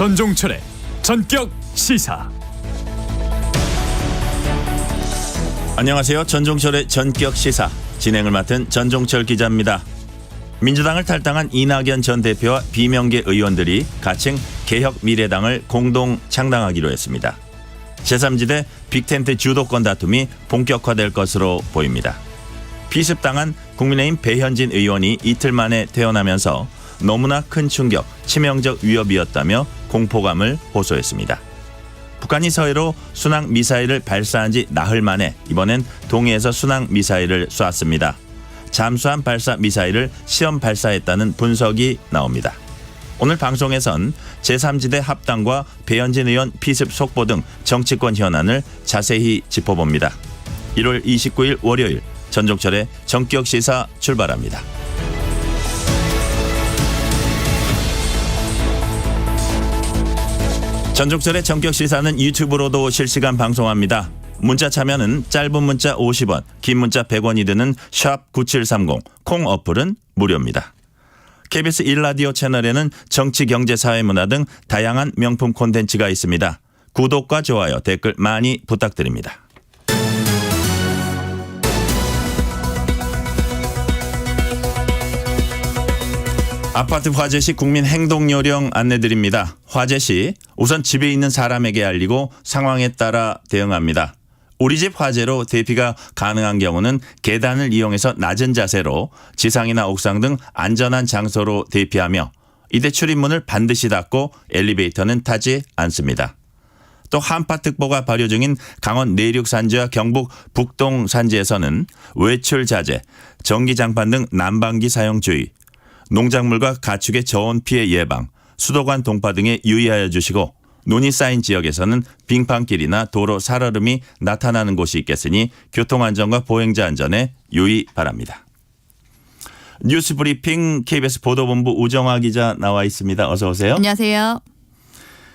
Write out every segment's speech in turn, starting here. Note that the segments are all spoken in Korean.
전종철의 전격 시사. 안녕하세요. 전종철의 전격 시사 진행을 맡은 전종철 기자입니다. 민주당을 탈당한 이낙연 전 대표와 비명계 의원들이 가칭 개혁미래당을 공동 창당하기로 했습니다. 제3지대 빅텐트 주도권 다툼이 본격화될 것으로 보입니다. 피습당한 국민의힘 배현진 의원이 이틀 만에 퇴원하면서 너무나 큰 충격, 치명적 위협이었다며 공포감을 호소했습니다. 북한이 서해로 순항 미사일을 발사한 지 나흘 만에 이번엔 동해에서 순항 미사일을 쐈습니다. 잠수함 발사 미사일을 시험 발사했다는 분석이 나옵니다. 오늘 방송에선 제3지대 합당과 배현진 의원 피습 속보 등 정치권 현안을 자세히 짚어봅니다. 1월 29일 월요일 전종철의 전격 시사 출발합니다. 전종철의 전격 시사는 유튜브로도 실시간 방송합니다. 문자 참여는 짧은 문자 50원, 긴 문자 100원이 드는 샵9730, 콩 어플은 무료입니다. KBS 1라디오 채널에는 정치, 경제, 사회, 문화 등 다양한 명품 콘텐츠가 있습니다. 구독과 좋아요, 댓글 많이 부탁드립니다. 아파트 화재 시 국민 행동 요령 안내드립니다. 화재 시 우선 집에 있는 사람에게 알리고 상황에 따라 대응합니다. 우리 집 화재로 대피가 가능한 경우는 계단을 이용해서 낮은 자세로 지상이나 옥상 등 안전한 장소로 대피하며 이때 출입문을 반드시 닫고 엘리베이터는 타지 않습니다. 또 한파특보가 발효 중인 강원 내륙 산지와 경북 북동 산지에서는 외출 자제, 전기장판 등 난방기 사용 주의, 농작물과 가축의 저온 피해 예방, 수도관 동파 등에 유의하여 주시고 눈이 쌓인 지역에서는 빙판길이나 도로 살얼음이 나타나는 곳이 있겠으니 교통안전과 보행자 안전에 유의 바랍니다. 뉴스브리핑 KBS 보도본부 우정화 기자 나와 있습니다. 어서 오세요. 안녕하세요.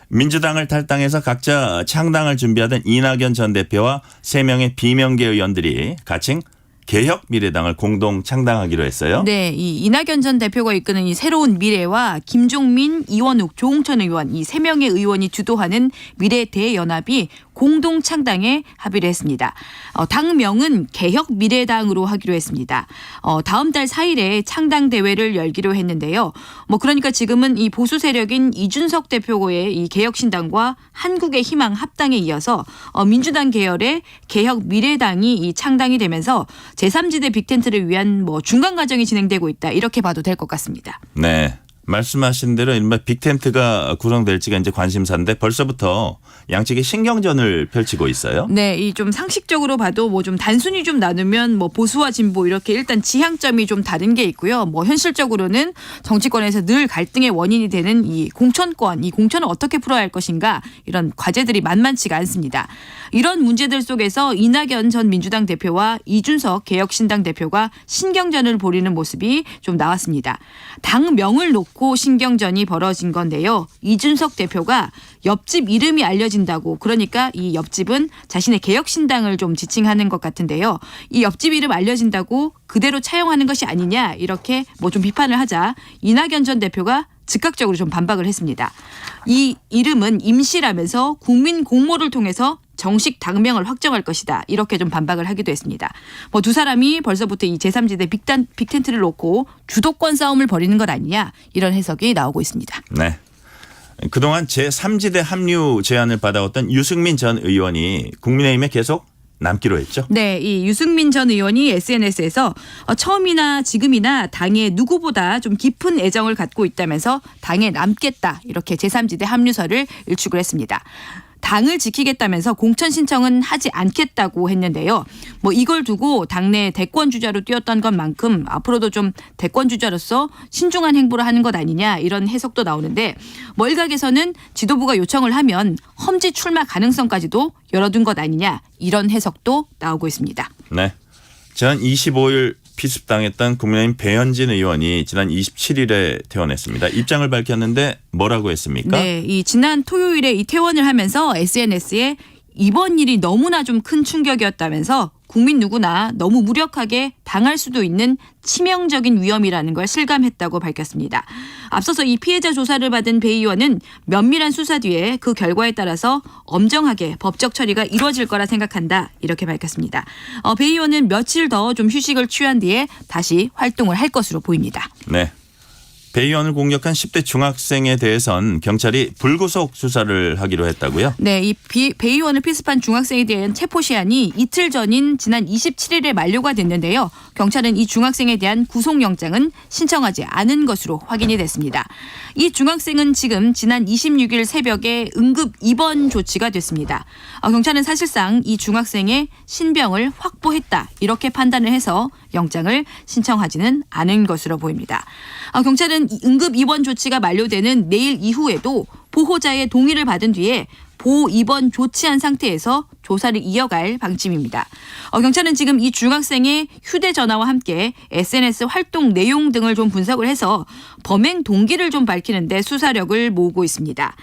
민주당을 탈당해서 각자 창당을 준비하던 이낙연 전 대표와 3명의 비명계 의원들이 가칭 개혁미래당을 공동 창당하기로 했어요. 네, 이 이낙연 전 대표가 이끄는 이 새로운 미래와 김종민, 이원욱, 조홍천 의원 이 3명의 의원이 주도하는 미래 대연합이 공동 창당에 합의를 했습니다. 당명은 개혁미래당으로 하기로 했습니다. 다음 달 4일에 창당 대회를 열기로 했는데요. 그러니까 지금은 이 보수 세력인 이준석 대표의 이 개혁신당과 한국의 희망 합당에 이어서 민주당 계열의 개혁미래당이 이 창당이 되면서 제3지대 빅텐트를 위한 중간 과정이 진행되고 있다. 이렇게 봐도 될 것 같습니다. 네. 말씀하신 대로 이른바 빅텐트가 구성될지가 이제 관심사인데 벌써부터 양측이 신경전을 펼치고 있어요. 네, 이 좀 상식적으로 봐도 좀 단순히 좀 나누면 보수와 진보 이렇게 일단 지향점이 좀 다른 게 있고요. 현실적으로는 정치권에서 늘 갈등의 원인이 되는 이 공천권, 이 공천을 어떻게 풀어야 할 것인가 이런 과제들이 만만치가 않습니다. 이런 문제들 속에서 이낙연 전 민주당 대표와 이준석 개혁신당 대표가 신경전을 벌이는 모습이 좀 나왔습니다. 당명을 놓고 신경전이 벌어진 건데요. 이준석 대표가 옆집 이름이 알려진다고, 그러니까 이 옆집은 자신의 개혁신당을 좀 지칭하는 것 같은데요. 이 옆집 이름 알려진다고 그대로 차용하는 것이 아니냐 이렇게 좀 비판을 하자 이낙연 전 대표가 즉각적으로 좀 반박을 했습니다. 이 이름은 임시라면서 국민 공모를 통해서 정식 당명을 확정할 것이다. 이렇게 좀 반박을 하기도 했습니다. 두 사람이 벌써부터 이 제3지대 빅텐트를 놓고 주도권 싸움을 벌이는 것 아니냐 이런 해석이 나오고 있습니다. 네. 그동안 제3지대 합류 제안을 받아왔던 유승민 전 의원이 국민의힘에 계속 남기로 했죠. 네, 이 유승민 전 의원이 SNS에서 처음이나 지금이나 당에 누구보다 좀 깊은 애정을 갖고 있다면서 당에 남겠다 이렇게 제3지대 합류설을 일축을 했습니다. 당을 지키겠다면서 공천 신청은 하지 않겠다고 했는데요. 이걸 두고 당내 대권 주자로 뛰었던 것만큼 앞으로도 좀 대권 주자로서 신중한 행보를 하는 것 아니냐 이런 해석도 나오는데 일각에서는 지도부가 요청을 하면 험지 출마 가능성까지도 열어둔 것 아니냐 이런 해석도 나오고 있습니다. 네. 지난 25일 피습당했던 국민의힘 배현진 의원이 지난 27일에 퇴원했습니다. 입장을 밝혔는데 뭐라고 했습니까? 네, 이 지난 토요일에 이 퇴원을 하면서 SNS에 이번 일이 너무나 좀 큰 충격이었다면서 국민 누구나 너무 무력하게 당할 수도 있는 치명적인 위험이라는 걸 실감했다고 밝혔습니다. 앞서서 이 피해자 조사를 받은 배 의원은 면밀한 수사 뒤에 그 결과에 따라서 엄정하게 법적 처리가 이루어질 거라 생각한다 이렇게 밝혔습니다. 배 의원은 며칠 더 좀 휴식을 취한 뒤에 다시 활동을 할 것으로 보입니다. 네. 배 의원을 공격한 10대 중학생에 대해선 경찰이 불구속 수사를 하기로 했다고요? 네, 이 배 의원을 필습한 중학생에 대한 체포 시한이 이틀 전인 지난 27일에 만료가 됐는데요. 경찰은 이 중학생에 대한 구속영장은 신청하지 않은 것으로 확인이 됐습니다. 이 중학생은 지금 지난 26일 새벽에 응급 입원 조치가 됐습니다. 경찰은 사실상 이 중학생의 신병을 확보했다 이렇게 판단을 해서 영장을 신청하지는 않은 것으로 보입니다. 경찰은 응급 입원 조치가 만료되는 내일 이후에도 보호자의 동의를 받은 뒤에 보호 입원 조치한 상태에서 조사를 이어갈 방침입니다. 경찰은 지금 이 중학생의 휴대전화와 함께 SNS 활동 내용 등을 좀 분석을 해서 범행 동기를 좀 밝히는데 수사력을 모으고 있습니다.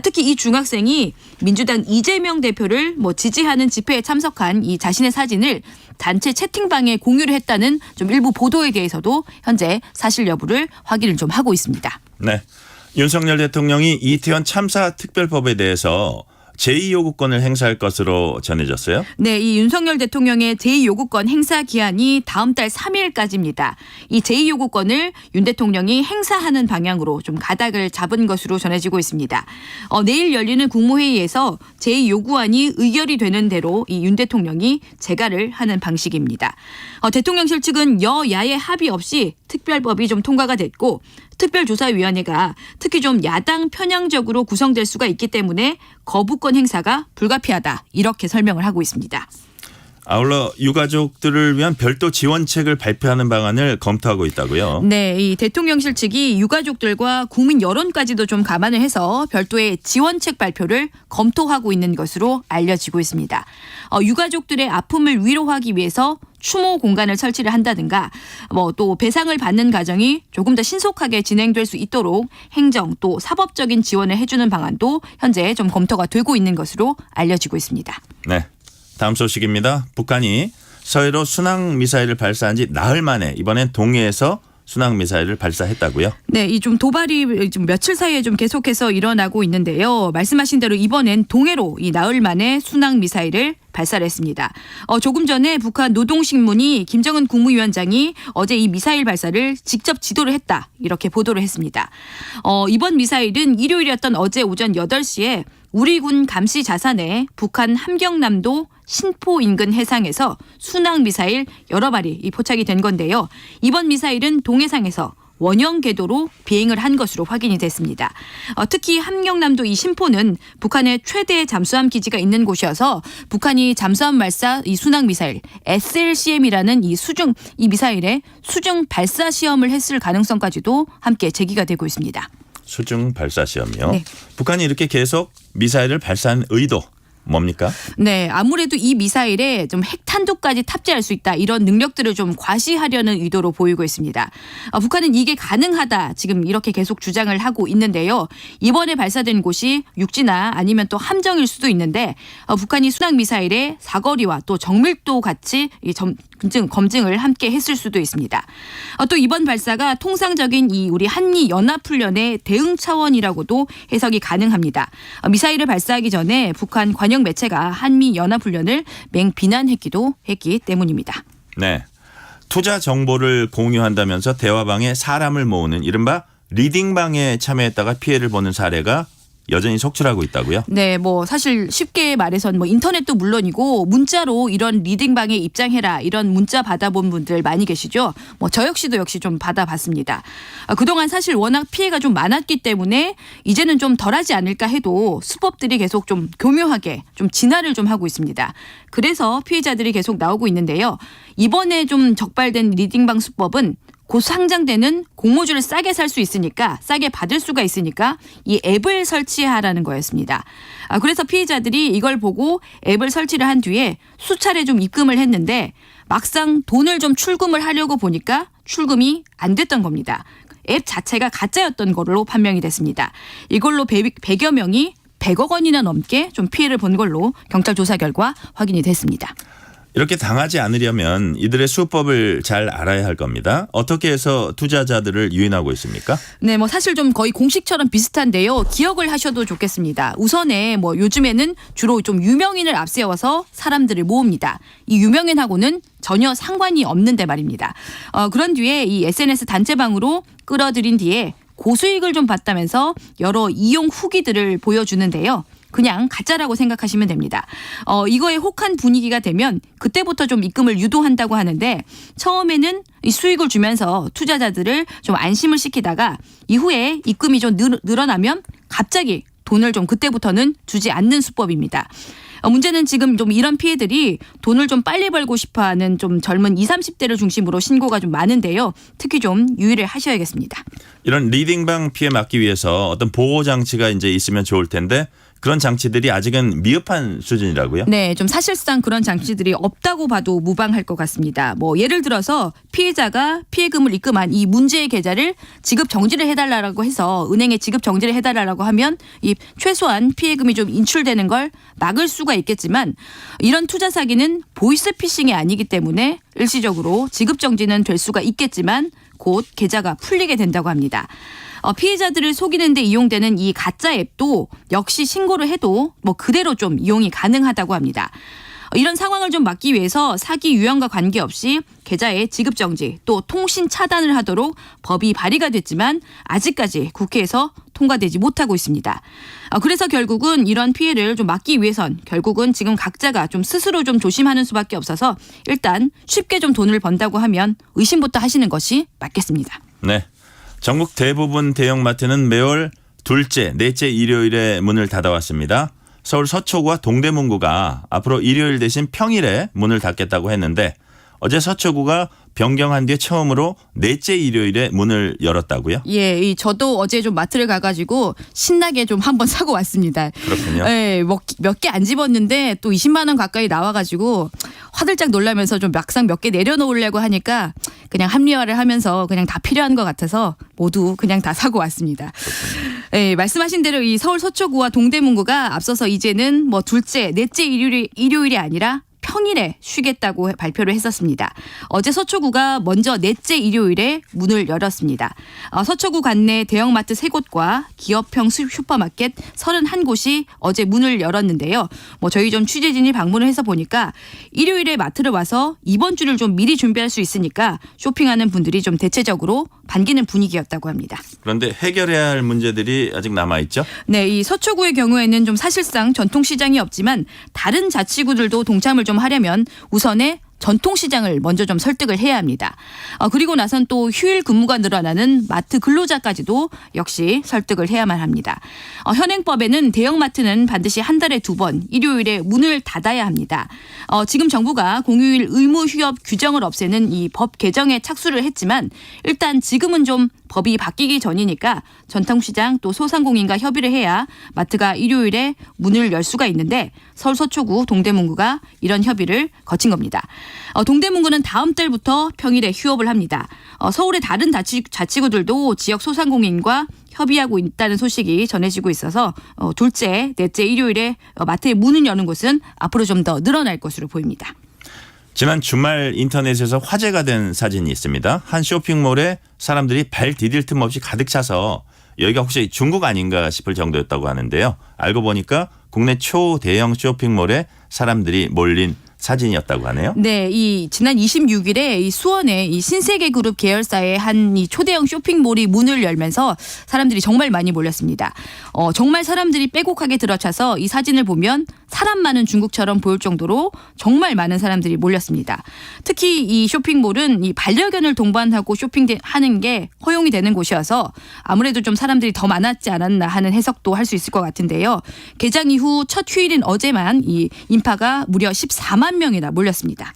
특히 이 중학생이 민주당 이재명 대표를 지지하는 집회에 참석한 이 자신의 사진을 단체 채팅방에 공유를 했다는 좀 일부 보도에 대해서도 현재 사실 여부를 확인을 좀 하고 있습니다. 네. 윤석열 대통령이 이태원 참사 특별법에 대해서 제2요구권을 행사할 것으로 전해졌어요. 네, 이 윤석열 대통령의 제2요구권 행사 기한이 다음 달 3일까지입니다. 이 제2요구권을 윤 대통령이 행사하는 방향으로 좀 가닥을 잡은 것으로 전해지고 있습니다. 내일 열리는 국무회의에서 제2요구안이 의결이 되는 대로 이 윤 대통령이 재가를 하는 방식입니다. 대통령실 측은 여야의 합의 없이 특별법이 좀 통과가 됐고 특별조사위원회가 특히 좀 야당 편향적으로 구성될 수가 있기 때문에 거부권 행사가 불가피하다 이렇게 설명을 하고 있습니다. 아울러 유가족들을 위한 별도 지원책을 발표하는 방안을 검토하고 있다고요? 네, 이 대통령실 측이 유가족들과 국민 여론까지도 좀 감안을 해서 별도의 지원책 발표를 검토하고 있는 것으로 알려지고 있습니다. 유가족들의 아픔을 위로하기 위해서 추모 공간을 설치를 한다든가 또 배상을 받는 과정이 조금 더 신속하게 진행될 수 있도록 행정 또 사법적인 지원을 해주는 방안도 현재 좀 검토가 되고 있는 것으로 알려지고 있습니다. 네. 다음 소식입니다. 북한이 서해로 순항미사일을 발사한 지 나흘 만에 이번엔 동해에서 순항미사일을 발사했다고요? 네, 이 좀 도발이 좀 며칠 사이에 좀 계속해서 일어나고 있는데요. 말씀하신 대로 이번엔 동해로 이 나흘 만에 순항미사일을 발사를 했습니다. 조금 전에 북한 노동신문이 김정은 국무위원장이 어제 이 미사일 발사를 직접 지도를 했다 이렇게 보도를 했습니다. 이번 미사일은 일요일이었던 어제 오전 8시에 우리 군 감시 자산에 북한 함경남도 신포 인근 해상에서 순항 미사일 여러 발이 포착이 된 건데요. 이번 미사일은 동해상에서 원형 궤도로 비행을 한 것으로 확인이 됐습니다. 특히 함경남도 이 신포는 북한의 최대 잠수함 기지가 있는 곳이어서 북한이 잠수함 발사 이 순항 미사일 SLCM이라는 이 미사일의 수중 발사 시험을 했을 가능성까지도 함께 제기가 되고 있습니다. 수중 발사 시험이요? 네. 북한이 이렇게 계속 미사일을 발사한 의도 뭡니까? 네, 아무래도 이 미사일에 좀 핵탄두까지 탑재할 수 있다 이런 능력들을 좀 과시하려는 의도로 보이고 있습니다. 북한은 이게 가능하다 지금 이렇게 계속 주장을 하고 있는데요. 이번에 발사된 곳이 육지나 아니면 또 함정일 수도 있는데 북한이 순항 미사일의 사거리와 또 정밀도 같이 검증을 함께 했을 수도 있습니다. 또 이번 발사가 통상적인 이 우리 한미 연합훈련의 대응 차원이라고도 해석이 가능합니다. 미사일을 발사하기 전에 북한 관영 매체가 한미 연합훈련을 맹비난했기도 했기 때문입니다. 네, 투자 정보를 공유한다면서 대화방에 사람을 모으는 이른바 리딩방에 참여했다가 피해를 보는 사례가 여전히 속출하고 있다고요? 네, 사실 쉽게 말해서는 인터넷도 물론이고 문자로 이런 리딩방에 입장해라 이런 문자 받아본 분들 많이 계시죠. 저 역시도 좀 받아봤습니다. 그동안 사실 워낙 피해가 좀 많았기 때문에 이제는 좀 덜하지 않을까 해도 수법들이 계속 좀 교묘하게 좀 진화를 좀 하고 있습니다. 그래서 피해자들이 계속 나오고 있는데요. 이번에 좀 적발된 리딩방 수법은 곧 상장되는 공모주를 싸게 살 수 있으니까 싸게 받을 수가 있으니까 이 앱을 설치하라는 거였습니다. 그래서 피해자들이 이걸 보고 앱을 설치를 한 뒤에 수차례 좀 입금을 했는데 막상 돈을 좀 출금을 하려고 보니까 출금이 안 됐던 겁니다. 앱 자체가 가짜였던 걸로 판명이 됐습니다. 이걸로 100여 명이 100억 원이나 넘게 좀 피해를 본 걸로 경찰 조사 결과 확인이 됐습니다. 이렇게 당하지 않으려면 이들의 수법을 잘 알아야 할 겁니다. 어떻게 해서 투자자들을 유인하고 있습니까? 네, 뭐 사실 좀 거의 공식처럼 비슷한데요. 기억을 하셔도 좋겠습니다. 우선에 뭐 요즘에는 주로 좀 유명인을 앞세워서 사람들을 모읍니다. 이 유명인하고는 전혀 상관이 없는데 말입니다. 그런 뒤에 이 SNS 단체방으로 끌어들인 뒤에 고수익을 좀 봤다면서 여러 이용 후기들을 보여주는데요. 그냥 가짜라고 생각하시면 됩니다. 이거에 혹한 분위기가 되면 그때부터 좀 입금을 유도한다고 하는데 처음에는 이 수익을 주면서 투자자들을 좀 안심을 시키다가 이후에 입금이 좀 늘어나면 갑자기 돈을 좀 그때부터는 주지 않는 수법입니다. 문제는 지금 좀 이런 피해들이 돈을 좀 빨리 벌고 싶어하는 좀 젊은 20, 30대를 중심으로 신고가 좀 많은데요. 특히 좀 유의를 하셔야겠습니다. 이런 리딩방 피해 막기 위해서 어떤 보호 장치가 이제 있으면 좋을 텐데 그런 장치들이 아직은 미흡한 수준이라고요? 네, 좀 사실상 그런 장치들이 없다고 봐도 무방할 것 같습니다. 뭐 예를 들어서 피해자가 피해금을 입금한 이 문제의 계좌를 지급 정지를 해달라고 해서 은행에 지급 정지를 해달라고 하면 이 최소한 피해금이 좀 인출되는 걸 막을 수가 있겠지만 이런 투자 사기는 보이스피싱이 아니기 때문에 일시적으로 지급 정지는 될 수가 있겠지만 곧 계좌가 풀리게 된다고 합니다. 피해자들을 속이는 데 이용되는 이 가짜 앱도 역시 신고를 해도 뭐 그대로 좀 이용이 가능하다고 합니다. 이런 상황을 좀 막기 위해서 사기 유형과 관계없이 계좌의 지급 정지 또 통신 차단을 하도록 법이 발의가 됐지만 아직까지 국회에서 통과되지 못하고 있습니다. 그래서 결국은 이런 피해를 좀 막기 위해선 결국은 지금 각자가 좀 스스로 좀 조심하는 수밖에 없어서 일단 쉽게 좀 돈을 번다고 하면 의심부터 하시는 것이 맞겠습니다. 네. 전국 대부분 대형마트는 매월 둘째, 넷째 일요일에 문을 닫아왔습니다. 서울 서초구와 동대문구가 앞으로 일요일 대신 평일에 문을 닫겠다고 했는데 어제 서초구가 변경한 뒤에 처음으로 넷째 일요일에 문을 열었다고요? 예, 저도 어제 좀 마트를 가가지고 신나게 좀 한번 사고 왔습니다. 그렇군요. 예, 몇 개 안 집었는데 또 20만 원 가까이 나와가지고 화들짝 놀라면서 좀 막상 몇 개 내려놓으려고 하니까 그냥 합리화를 하면서 그냥 다 필요한 것 같아서 모두 그냥 다 사고 왔습니다. 예, 말씀하신 대로 이 서울 서초구와 동대문구가 앞서서 이제는 뭐 둘째, 넷째 일요일이 아니라 평일에 쉬겠다고 발표를 했었습니다. 어제 서초구가 먼저 넷째 일요일에 문을 열었습니다. 서초구 관내 대형마트 3곳과 기업형 슈퍼마켓 31곳이 어제 문을 열었는데요. 뭐 저희 좀 취재진이 방문을 해서 보니까 일요일에 마트를 와서 이번 주를 좀 미리 준비할 수 있으니까 쇼핑하는 분들이 좀 대체적으로 반기는 분위기였다고 합니다. 그런데 해결해야 할 문제들이 아직 남아있죠? 네, 이 서초구의 경우에는 좀 사실상 전통시장이 없지만 다른 자치구들도 동참을 좀 하려면 우선에 전통시장을 먼저 좀 설득을 해야 합니다. 그리고 나선 또 휴일 근무가 늘어나는 마트 근로자까지도 역시 설득을 해야만 합니다. 현행법에는 대형마트는 반드시 한 달에 2번 일요일에 문을 닫아야 합니다. 지금 정부가 공휴일 의무 휴업 규정을 없애는 이 법 개정에 착수를 했지만 일단 지금은 좀 법이 바뀌기 전이니까 전통시장 또 소상공인과 협의를 해야 마트가 일요일에 문을 열 수가 있는데 서울 서초구 동대문구가 이런 협의를 거친 겁니다. 동대문구는 다음 달부터 평일에 휴업을 합니다. 서울의 다른 자치구들도 지역 소상공인과 협의하고 있다는 소식이 전해지고 있어서 둘째, 넷째 일요일에 마트의 문을 여는 곳은 앞으로 좀 더 늘어날 것으로 보입니다. 지난 주말 인터넷에서 화제가 된 사진이 있습니다. 한 쇼핑몰에 사람들이 발 디딜 틈 없이 가득 차서 여기가 혹시 중국 아닌가 싶을 정도였다고 하는데요. 알고 보니까 국내 초대형 쇼핑몰에 사람들이 몰린 사진이었다고 하네요. 네, 이 지난 26일에 이 수원의 이 신세계그룹 계열사의 한 이 초대형 쇼핑몰이 문을 열면서 사람들이 정말 많이 몰렸습니다. 정말 사람들이 빼곡하게 들어차서 이 사진을 보면 사람 많은 중국처럼 보일 정도로 정말 많은 사람들이 몰렸습니다. 특히 이 쇼핑몰은 이 반려견을 동반하고 쇼핑하는 게 허용이 되는 곳이어서 아무래도 좀 사람들이 더 많았지 않았나 하는 해석도 할 수 있을 것 같은데요. 개장 이후 첫 휴일인 어제만 이 인파가 무려 14만 명이나 몰렸습니다.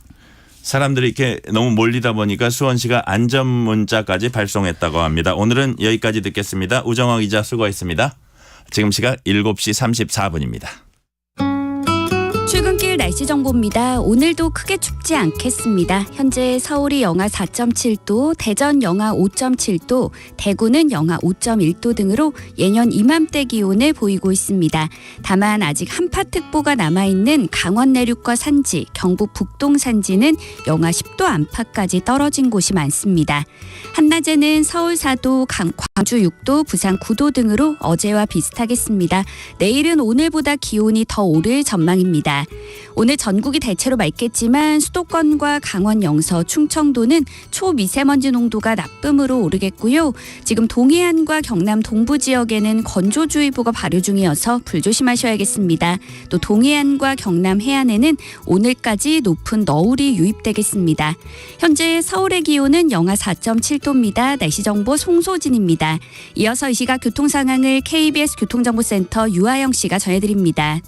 사람들이 이렇게 너무 몰리다 보니까 수원시가 안전 문자까지 발송했다고 합니다. 오늘은 여기까지 듣겠습니다. 우정화 기자 수고했습니다. 지금 시각 7시 34분입니다. 출근길 날씨 정보입니다. 오늘도 크게 춥지 않겠습니다. 현재 서울이 영하 4.7도, 대전 영하 5.7도, 대구는 영하 5.1도 등으로 예년 이맘때 기온을 보이고 있습니다. 다만 아직 한파특보가 남아있는 강원 내륙과 산지, 경북 북동 산지는 영하 10도 안팎까지 떨어진 곳이 많습니다. 한낮에는 서울 4도, 광주 6도, 부산 9도 등으로 어제와 비슷하겠습니다. 내일은 오늘보다 기온이 더 오를 전망입니다. 오늘 전국이 대체로 맑겠지만 수도권과 강원 영서, 충청도는 초미세먼지 농도가 나쁨으로 오르겠고요. 지금 동해안과 경남 동부 지역에는 건조주의보가 발효 중이어서 불조심하셔야겠습니다. 또 동해안과 경남 해안에는 오늘까지 높은 너울이 유입되겠습니다. 현재 서울의 기온은 영하 4.7도입니다. 날씨 정보 송소진입니다. 이어서 이 시각 교통 상황을 KBS 교통정보센터 유아영 씨가 전해드립니다.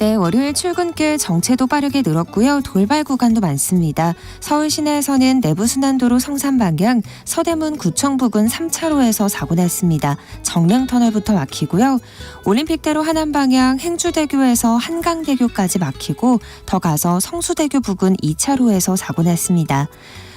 네, 월요일 출근길 정체도 빠르게 늘었고요. 돌발 구간도 많습니다. 서울 시내에서는 내부순환도로 성산 방향 서대문 구청 부근 3차로에서 사고 났습니다. 정릉터널부터 막히고요. 올림픽대로 하남 방향 행주대교에서 한강대교까지 막히고 더 가서 성수대교 부근 2차로에서 사고 났습니다.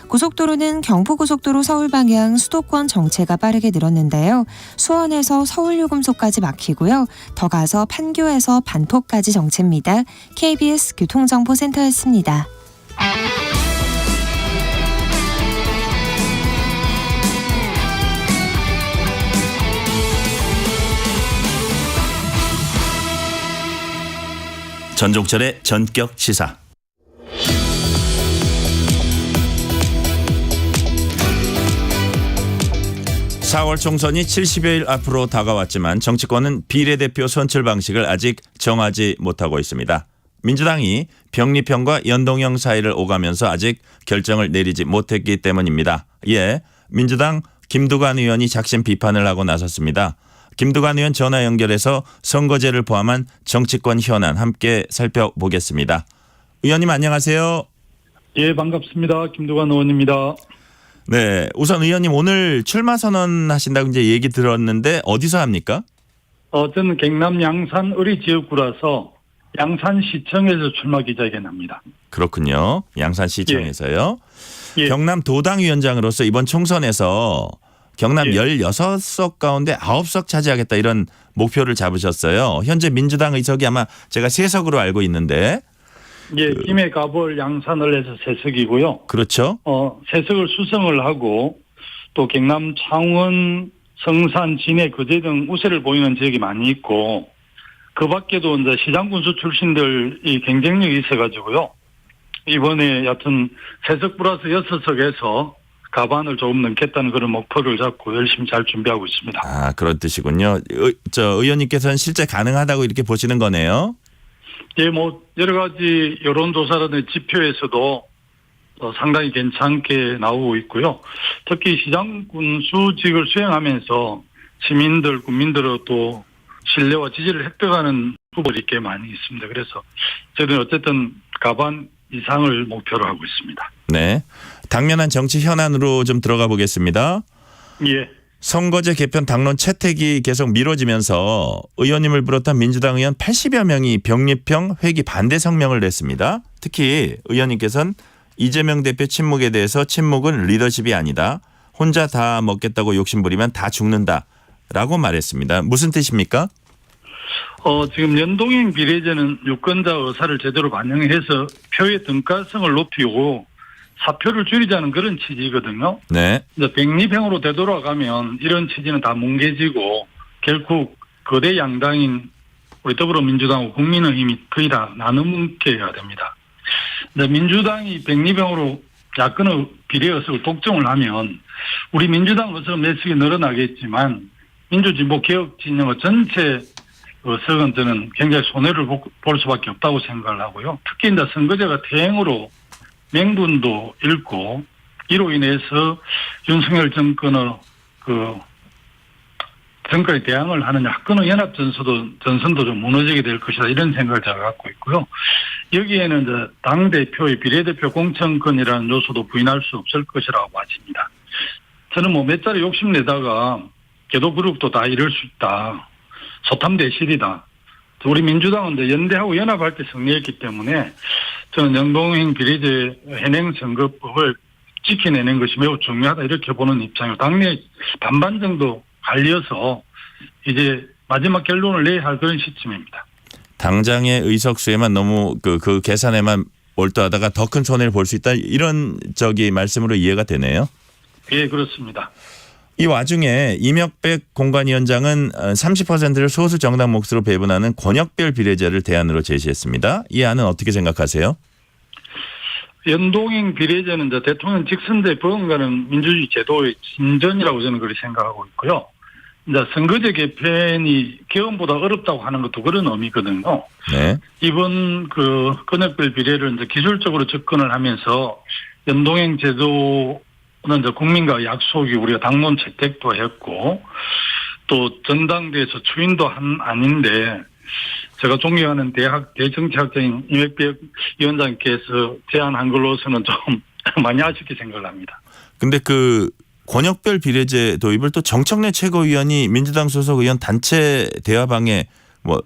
고속도로는 경부고속도로 서울 방향 수도권 정체가 빠르게 늘었는데요. 수원에서 서울요금소까지 막히고요. 더 가서 판교에서 반포까지 정체입니다. KBS 교통정보센터였습니다. 전종철의 전격 시사. (4월) 총선이 70여일 앞으로 다가왔지만 정치권은 비례대표 선출 방식을 아직 정하지 못하고 있습니다. 민주당이 병립형과 연동형 사이를 오가면서 아직 결정을 내리지 못했기 때문입니다. 이에 민주당 김두관 의원이 작심 비판을 하고 나섰습니다. 김두관 의원 전화 연결해서 선거제를 포함한 정치권 현안 함께 살펴보겠습니다. 의원님 안녕하세요. 예, 반갑습니다. 김두관 의원입니다. 네, 우선 의원님 오늘 출마 선언하신다고 이제 얘기 들었는데 어디서 합니까? 저는 경남 양산 의리 지역구라서 양산시청에서 출마 기자회견합니다. 그렇군요. 양산시청에서요. 예. 경남 도당위원장으로서 이번 총선에서 경남 예. 16석 가운데 9석 차지하겠다 이런 목표를 잡으셨어요. 현재 민주당 의석이 아마 제가 3석으로 알고 있는데. 예, 김해, 가볼, 양산을 해서 3석이고요. 그렇죠. 3석을 수성을 하고 또 경남 창원, 성산, 진해, 거제 등 우세를 보이는 지역이 많이 있고 그 밖에도 이제 시장군수 출신들이 경쟁력이 있어가지고요. 이번에 여튼 3석 플러스 6석에서 가반을 조금 넘겠다는 그런 목표를 잡고 열심히 잘 준비하고 있습니다. 아, 그런 뜻이군요. 의원님께서는 실제 가능하다고 이렇게 보시는 거네요. 예, 여러 가지 여론조사라는 지표에서도 상당히 괜찮게 나오고 있고요. 특히 시장군수직을 수행하면서 시민들, 국민들의 또 신뢰와 지지를 획득하는 후보들이 꽤 많이 있습니다. 그래서 저는 어쨌든 가반 이상을 목표로 하고 있습니다. 네. 당면한 정치 현안으로 좀 들어가 보겠습니다. 예. 선거제 개편 당론 채택이 계속 미뤄지면서 의원님을 비롯한 민주당 의원 80여 명이 병립형 회기 반대 성명을 냈습니다. 특히 의원님께서는 이재명 대표 침묵에 대해서 침묵은 리더십이 아니다. 혼자 다 먹겠다고 욕심부리면 다 죽는다라고 말했습니다. 무슨 뜻입니까? 지금 연동형 비례제는 유권자 의사를 제대로 반영해서 표의 등가성을 높이고 사표를 줄이자는 그런 취지거든요. 네. 이제 병립형으로 되돌아가면 이런 취지는 다 뭉개지고 결국 거대 양당인 우리 더불어민주당과 국민의힘이 거의 다 나눠뭉개야 됩니다. 근데 민주당이 병립형으로 야권의 비례 의석을 독점을 하면 우리 민주당 의석 매석이 늘어나겠지만 민주진보 개혁 진영의 전체 의석은 저는 굉장히 손해를 볼 수밖에 없다고 생각을 하고요. 특히 이제 선거제가 대행으로 명분도 잃고 이로 인해서 윤석열 정권의 정권에 대항을 하는 야권의 연합 전선도 좀 무너지게 될 것이다 이런 생각을 제가 갖고 있고요. 여기에는 이제 당 대표의 비례대표 공천권이라는 요소도 부인할 수 없을 것이라고 봐집니다. 저는 몇 자리 욕심내다가 개도 그룹도 다 이럴 수 있다. 소탐대실이다. 우리 민주당은 이제 연대하고 연합할 때 승리했기 때문에 저는 연동형 비례제 현행 선거법을 지켜내는 것이 매우 중요하다 이렇게 보는 입장이고 당내 반반 정도 갈려서 이제 마지막 결론을 내야 할 그런 시점입니다. 당장의 의석수에만 너무 그 계산에만 몰두하다가 더 큰 손해를 볼 수 있다 이런 말씀으로 이해가 되네요. 예, 그렇습니다. 이 와중에 이명백 공관위원장은 30%를 소수 정당 몫으로 배분하는 권역별 비례제를 대안으로 제시했습니다. 이 안은 어떻게 생각하세요? 연동형 비례제는 이제 대통령 직선제 버금가는 민주주의 제도의 진전이라고 저는 그렇게 생각하고 있고요. 이제 선거제 개편이 개헌보다 어렵다고 하는 것도 그런 의미거든요. 네. 이번 그 권역별 비례를 이제 기술적으로 접근을 하면서 연동형 제도는 이제 국민과 약속이 우리가 당론 채택도 했고 또 전당대에서 추인도 아닌데 제가 존경하는 대학 대정치학자인 이명백 위원장께서 제안한 걸로서는 좀 많이 아쉽게 생각을 합니다. 근데 그 권역별 비례제 도입을 또 정청래 최고위원이 민주당 소속 의원 단체 대화방에 뭐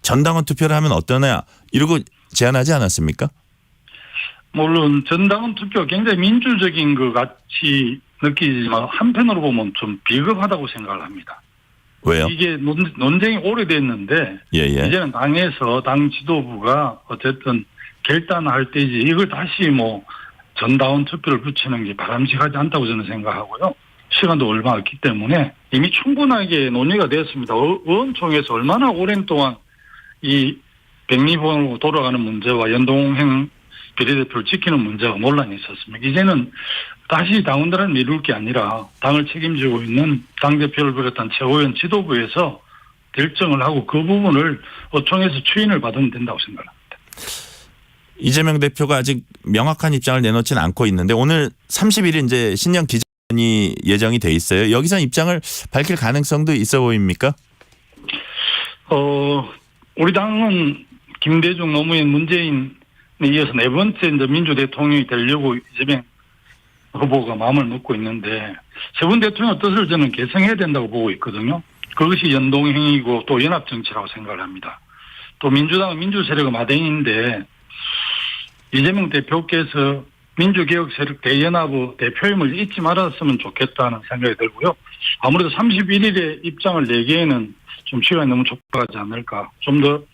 전당원 투표를 하면 어떠냐 이러고 제안하지 않았습니까? 물론 전당원 투표가 굉장히 민주적인 것 같이 느끼지만 한편으로 보면 좀 비겁하다고 생각을 합니다. 왜요? 이게 논쟁이 오래됐는데 이제는 당에서 당 지도부가 어쨌든 결단할 때지 이걸 다시 뭐 전당원 투표를 붙이는 게 바람직하지 않다고 저는 생각하고요. 시간도 얼마 없기 때문에 이미 충분하게 논의가 됐습니다. 의원총회에서 얼마나 오랜 동안 이 백리번으로 돌아가는 문제와 연동형 비례대표를 지키는 문제가 논란이 있었습니다. 이제는 다시 당원들을 미룰 게 아니라 당을 책임지고 있는 당대표를 비롯한 최고위원 지도부에서 결정을 하고 그 부분을 의총에서 추인을 받으면 된다고 생각합니다. 이재명 대표가 아직 명확한 입장을 내놓지는 않고 있는데 오늘 30일 이제 신년 기자회견이 예정이 돼 있어요. 여기서 입장을 밝힐 가능성도 있어 보입니까? 우리 당은 김대중, 노무현, 문재인에 이어서 네 번째 이제 민주 대통령이 되려고 이재명 후보가 마음을 먹고 있는데 세 번 대통령 뜻을 저는 개성해야 된다고 보고 있거든요. 그것이 연동형이고 또 연합정치라고 생각을 합니다. 또 민주당은 민주 세력의 마댕인데 이재명 대표께서 민주개혁 세력 대연합의 대표임을 잊지 말았으면 좋겠다는 생각이 들고요. 아무래도 31일에 입장을 내기에는 좀 시간이 너무 촉박하지 않을까.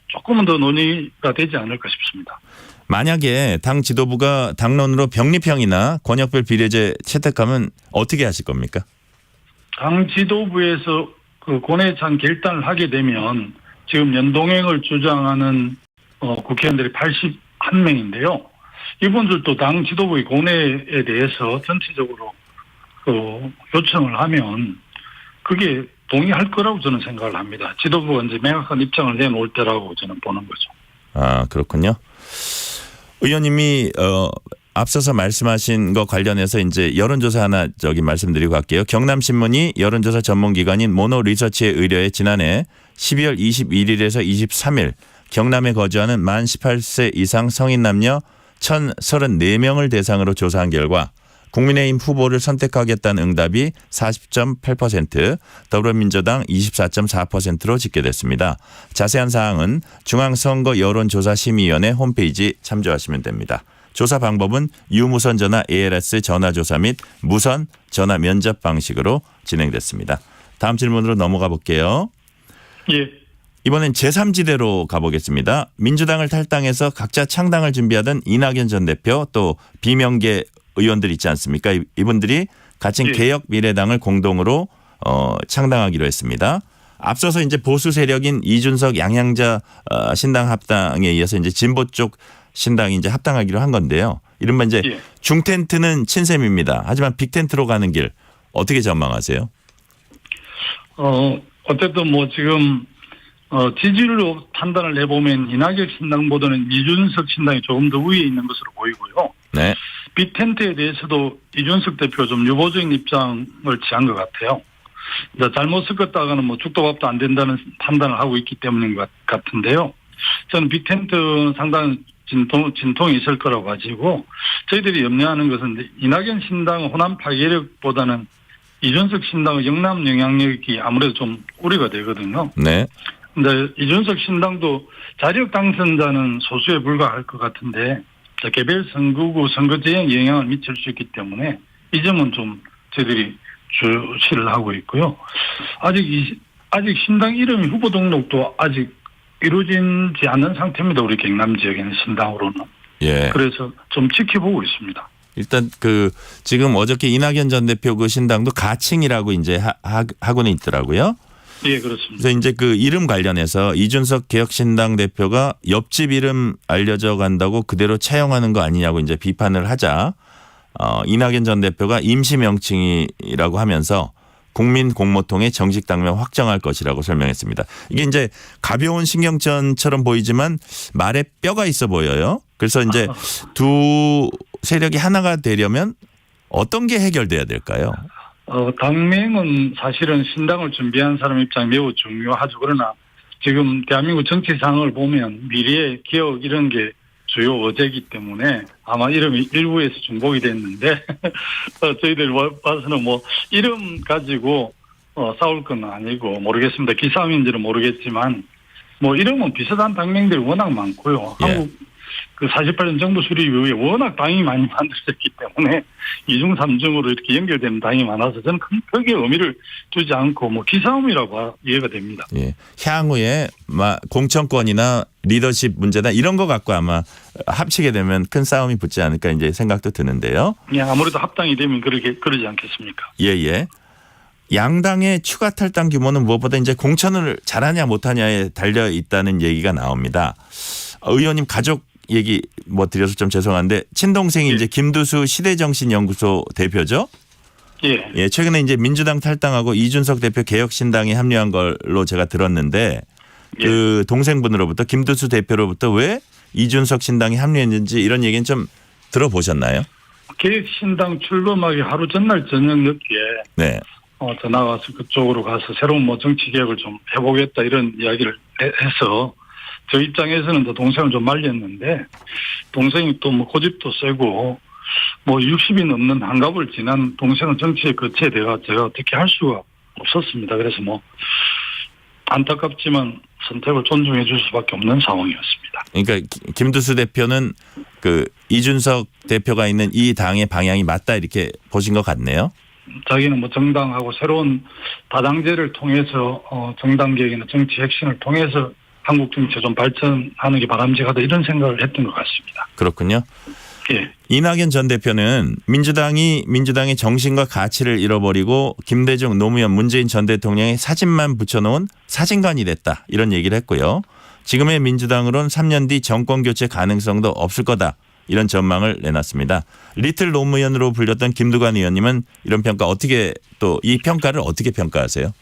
조금은 더 논의가 되지 않을까 싶습니다. 만약에 당 지도부가 당론으로 병립형이나 권역별 비례제 채택하면 어떻게 하실 겁니까? 당 지도부에서 그 권해찬 결단을 하게 되면 지금 연동형을 주장하는 국회의원들이 81명인데요. 이분들도 당 지도부의 권해에 대해서 전체적으로 요청을 하면 그게 동의할 거라고 저는 생각을 합니다. 지도부가 이제 명확한 입장을 내놓을 때라고 저는 보는 거죠. 아, 그렇군요. 의원님이 앞서서 말씀하신 것 관련해서 이제 여론조사 하나 말씀드리고 갈게요. 경남신문이 여론조사 전문기관인 모노리서치의 의뢰에 지난해 12월 21일에서 23일 경남에 거주하는 만 18세 이상 성인 남녀 1,034명을 대상으로 조사한 결과 국민의힘 후보를 선택하겠다는 응답이 40.8%, 더불어민주당 24.4%로 집계됐습니다. 자세한 사항은 중앙선거 여론조사심의위원회 홈페이지 참조하시면 됩니다. 조사 방법은 유무선 전화 ALS 전화조사 및 무선 전화 면접 방식으로 진행됐습니다. 다음 질문으로 넘어가 볼게요. 예. 이번엔 제3지대로 가보겠습니다. 민주당을 탈당해서 각자 창당을 준비하던 이낙연 전 대표 또 비명계 의원들 있지 않습니까? 이분들이 같이 개혁미래당을 공동으로 창당하기로 했습니다. 앞서서 이제 보수 세력인 이준석 양양자 신당 합당에 이어서 이제 진보 쪽 신당이 이제 합당하기로 한 건데요. 이른바 이제 중텐트는 친셈입니다. 하지만 빅텐트로 가는 길 어떻게 전망하세요? 어쨌든 뭐 지금 지지율로 판단을 해보면 이낙연 신당보다는 이준석 신당이 조금 더 위에 있는 것으로 보이고요. 네. 빅텐트에 대해서도 이준석 대표가 좀 유보적인 입장을 취한 것 같아요. 잘못 섞었다가는 뭐 죽도 밥도 안 된다는 판단을 하고 있기 때문인 것 같은데요. 저는 빅텐트 상당한 진통이 있을 거라고 가지고 저희들이 염려하는 것은 이낙연 신당의 호남 파괴력보다는 이준석 신당의 영남 영향력이 아무래도 좀 우려가 되거든요. 네. 근데 이준석 신당도 자력 당선자는 소수에 불과할 것 같은데 개별 선거구 선거제에 영향을 미칠 수 있기 때문에 이 점은 좀 저희들이 주시를 하고 있고요. 아직 신당 이름 후보 등록도 아직 이루어지지 않은 상태입니다. 우리 경남 지역에는 신당으로는. 예. 그래서 좀 지켜보고 있습니다. 일단 지금 어저께 이낙연 전 대표 그 신당도 가칭이라고 이제 하고는 있더라고요. 예, 그렇습니다. 그래서 이제 그 이름 관련해서 이준석 개혁신당 대표가 옆집 이름 알려져 간다고 그대로 차용하는 거 아니냐고 이제 비판을 하자 이낙연 전 대표가 임시 명칭이라고 하면서 국민 공모통의 정식 당명 확정할 것이라고 설명했습니다. 이게 이제 가벼운 신경전처럼 보이지만 말에 뼈가 있어 보여요. 그래서 이제 두 세력이 하나가 되려면 어떤 게 해결돼야 될까요? 당명은 사실은 신당을 준비한 사람 입장 매우 중요하죠. 그러나 지금 대한민국 정치 상황을 보면 미래의 기억 이런 게 주요 어제이기 때문에 아마 이름이 일부에서 중복이 됐는데 저희들 봐서는 뭐 이름 가지고 싸울 건 아니고 모르겠습니다. 기싸움인지는 모르겠지만 뭐 이름은 비슷한 당명들이 워낙 많고요. 예. 한국 그 48년 정부 수립 이후에 워낙 당이 많이 만들어졌기 때문에 2중 3중으로 이렇게 연결되는 당이 많아서 저는 크게 의미를 두지 않고 뭐 기싸움이라고 이해가 됩니다. 예. 향후에 공천권이나 리더십 문제나 이런 거 갖고 아마 합치게 되면 큰 싸움이 붙지 않을까 이제 생각도 드는데요. 예, 아무래도 합당이 되면 그러지 않겠습니까? 예. 양당의 추가 탈당 규모는 무엇보다 이제 공천을 잘하냐 못하냐에 달려 있다는 얘기가 나옵니다. 의원님 가족 얘기 드려서 좀 죄송한데 친동생이 이제 김두수 시대정신연구소 대표죠. 예. 최근에 이제 민주당 탈당하고 이준석 대표 개혁신당에 합류한 걸로 제가 들었는데 그 동생분으로부터 김두수 대표로부터 왜 이준석 신당에 합류했는지 이런 얘기는 좀 들어보셨나요? 개혁신당 출범하기 하루 전날 저녁 늦게 네. 전화 와서 그쪽으로 가서 새로운 정치 개혁을 좀 해보겠다 이런 이야기를 해서 저 입장에서는 또 동생을 좀 말렸는데 동생이 또 고집도 세고 60이 넘는 한갑을 지난 동생은 정치에 거치대가 제가 어떻게 할 수가 없었습니다. 그래서 안타깝지만 선택을 존중해 줄 수밖에 없는 상황이었습니다. 그러니까 김두수 대표는 그 이준석 대표가 있는 이 당의 방향이 맞다 이렇게 보신 것 같네요. 자기는 정당하고 새로운 다당제를 통해서 정당 개혁이나 정치 혁신을 통해서 한국 정치가 좀 발전하는 게 바람직하다 이런 생각을 했던 것 같습니다. 그렇군요. 예. 이낙연 전 대표는 민주당의 정신과 가치를 잃어버리고 김대중, 노무현, 문재인 전 대통령의 사진만 붙여놓은 사진관이 됐다 이런 얘기를 했고요. 지금의 민주당으로는 3년 뒤 정권 교체 가능성도 없을 거다 이런 전망을 내놨습니다. 리틀 노무현으로 불렸던 김두관 의원님은 이런 평가 이 평가를 어떻게 평가하세요?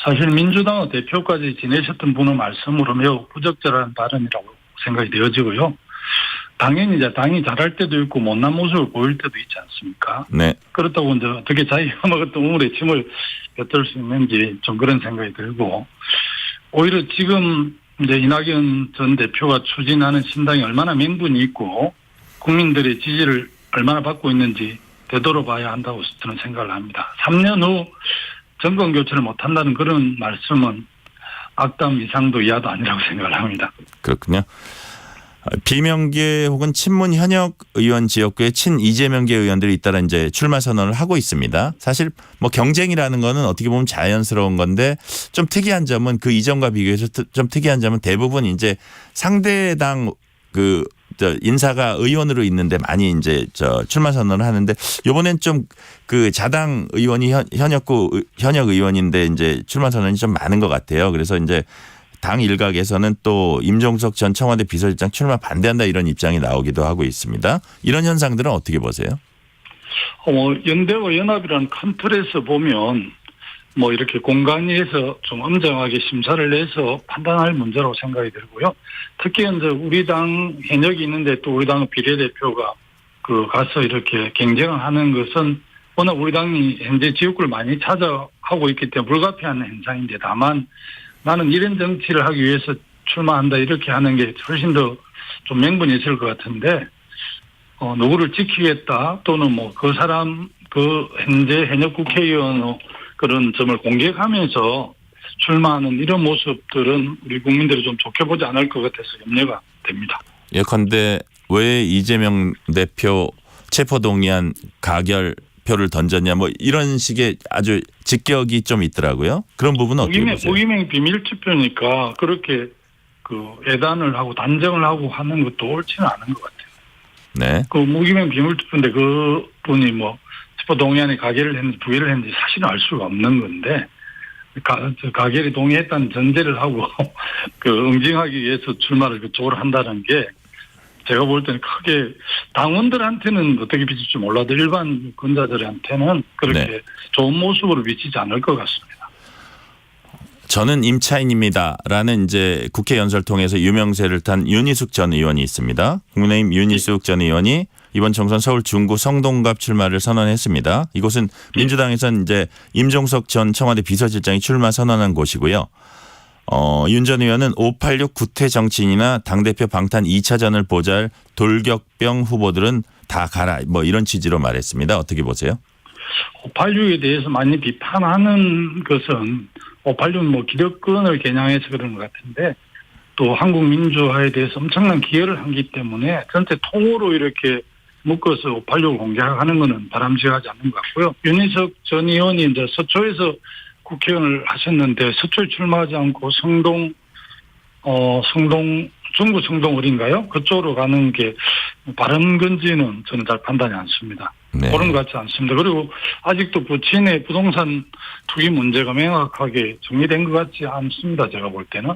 사실 민주당 대표까지 지내셨던 분의 말씀으로 매우 부적절한 발언이라고 생각이 되어지고요. 당연히 이제 당이 잘할 때도 있고 못난 모습을 보일 때도 있지 않습니까? 네. 그렇다고 이제 어떻게 자기가 먹었던 우물에 침을 뱉을 수 있는지 좀 그런 생각이 들고 오히려 지금 이제 이낙연 전 대표가 추진하는 신당이 얼마나 명분이 있고 국민들의 지지를 얼마나 받고 있는지 되돌아봐야 한다고 저는 생각을 합니다. 3년 후 정권 교체를 못한다는 그런 말씀은 악담 이상도 이하도 아니라고 생각을 합니다. 그렇군요. 비명계 혹은 친문 현역 의원 지역구에 친 이재명계 의원들이 잇따라 이제 출마 선언을 하고 있습니다. 사실 경쟁이라는 거는 어떻게 보면 자연스러운 건데 좀 특이한 점은 그 이전과 비교해서 좀 특이한 점은 대부분 이제 상대당 인사가 의원으로 있는데 많이 이제 출마 선언을 하는데 이번엔 좀 그 자당 의원이 현역 의원인데 이제 출마 선언이 좀 많은 것 같아요. 그래서 이제 당 일각에서는 또 임종석 전 청와대 비서실장 출마 반대한다 이런 입장이 나오기도 하고 있습니다. 이런 현상들은 어떻게 보세요? 연대와 연합이라는 큰 틀에서 보면 이렇게 공간위에서 좀 엄정하게 심사를 해서 판단할 문제라고 생각이 들고요. 특히 이제 우리 당 현역이 있는데 또 우리 당 비례대표가 가서 이렇게 경쟁을 하는 것은 워낙 우리 당이 현재 지역구를 많이 찾아가고 있기 때문에 불가피한 현상인데 다만 나는 이런 정치를 하기 위해서 출마한다 이렇게 하는 게 훨씬 더 좀 명분이 있을 것 같은데 누구를 지키겠다 또는 그 사람 현재 현역 국회의원 그런 점을 공격하면서 출마하는 이런 모습들은 우리 국민들이 좀 좋게 보지 않을 것 같아서 염려가 됩니다. 예컨대 왜 이재명 대표 체포동의안 가결표를 던졌냐 뭐 이런 식의 아주 직격이 좀 있더라고요. 그런 부분은 어떻게 보세요? 무기명 비밀투표니까 그렇게 그 예단을 하고 단정을 하고 하는 것도 옳지는 않은 것 같아요. 네. 그 무기명 비밀투표인데 그 분이 뭐 체포동의안에 가결을 했는지 부결을 했는지 사실은 알 수가 없는 건데 가결이 동의했다는 전제를 하고 그 응징하기 위해서 출마를 그쪽으로 한다는 게 제가 볼 때는 크게 당원들한테는 어떻게 비칠지 몰라도 일반 유권자들한테는 그렇게 네. 좋은 모습으로 비치지 않을 것 같습니다. 저는 임차인입니다라는 이제 국회 연설 통해서 유명세를 탄 윤희숙 전 의원이 있습니다. 국민의힘 윤희숙 전 의원이 이번 총선 서울 중구 성동갑 출마를 선언했습니다. 이곳은 민주당에선 이제 임종석 전 청와대 비서실장이 출마 선언한 곳이고요. 윤 전 의원은 586 구태 정치인이나 당대표 방탄 2차전을 보잘 돌격병 후보들은 다 가라 뭐 이런 취지로 말했습니다. 어떻게 보세요? 586에 대해서 많이 비판하는 것은 586은 뭐 기득권을 겨냥해서 그런 것 같은데 또 한국 민주화에 대해서 엄청난 기여를 한기 때문에 전체 통으로 이렇게 묶어서 586을 공개하는 것은 바람직하지 않는 것 같고요. 윤희석 전 의원이 이제 서초에서 국회의원을 하셨는데 서초에 출마하지 않고 중구 성동 어딘가요? 그쪽으로 가는 게 바른 건지는 저는 잘 판단이 않습니다. 네. 그런 것 같지 않습니다. 그리고 아직도 부친의 부동산 투기 문제가 명확하게 정리된 것 같지 않습니다. 제가 볼 때는.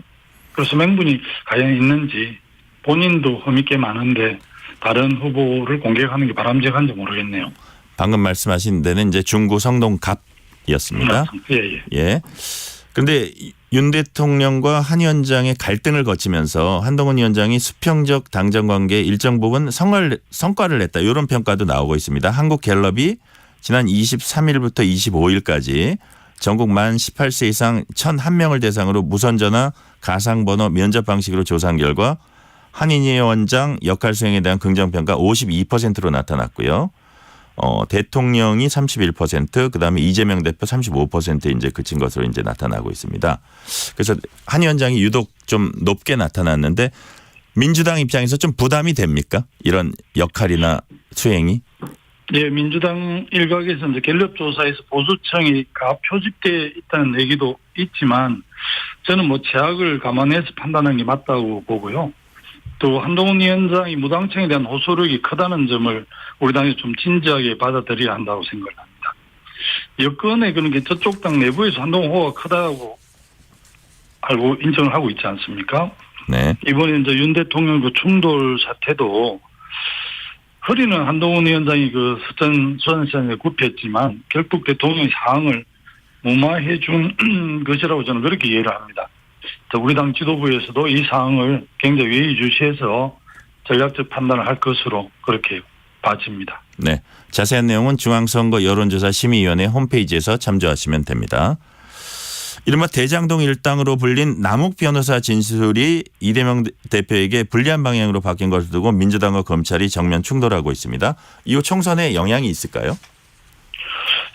그래서 명분이 과연 있는지 본인도 흠이 꽤 많은데 다른 후보를 공개하는 게 바람직한지 모르겠네요. 방금 말씀하신 데는 이제 중구 성동갑이었습니다. 예. 예. 그런데 윤 대통령과 한 위원장의 갈등을 거치면서 한동훈 위원장이 수평적 당정 관계에 일정 부분 성과를 냈다. 이런 평가도 나오고 있습니다. 한국갤럽이 지난 23일부터 25일까지 전국 만 18세 이상 1,001명을 대상으로 무선전화 가상번호 면접 방식으로 조사한 결과 한인희 위원장 역할 수행에 대한 긍정평가 52%로 나타났고요. 대통령이 31%, 그다음에 이재명 대표 35%에 이제 그친 것으로 이제 나타나고 있습니다. 그래서 한 위원장이 유독 좀 높게 나타났는데 민주당 입장에서 좀 부담이 됩니까? 이런 역할이나 수행이? 네, 민주당 일각에서 이제 갤럽 조사에서 보수층이 표집돼 있다는 얘기도 있지만 저는 뭐 제약을 감안해서 판단하는 게 맞다고 보고요. 또 한동훈 위원장이 무당층에 대한 호소력이 크다는 점을 우리 당에서 좀 진지하게 받아들여야 한다고 생각을 합니다. 여권에 그런 게 저쪽 당 내부에서 한동훈 호가 크다고 알고 인정을 하고 있지 않습니까? 네. 이번에 이제 윤 대통령 그 충돌 사태도 허리는 한동훈 위원장이 그 수전시장에 굽혔지만 결국 대통령의 사항을 무마해 준 것이라고 저는 그렇게 이해를 합니다. 우리 당 지도부에서도 이 사항을 굉장히 예의주시해서 전략적 판단을 할 것으로 그렇게 봐집니다. 네, 자세한 내용은 중앙선거 여론조사 심의위원회 홈페이지에서 참조하시면 됩니다. 이른바 대장동 일당으로 불린 남욱 변호사 진술이 이재명 대표에게 불리한 방향으로 바뀐 것을 두고 민주당과 검찰이 정면 충돌하고 있습니다. 이 총선에 영향이 있을까요?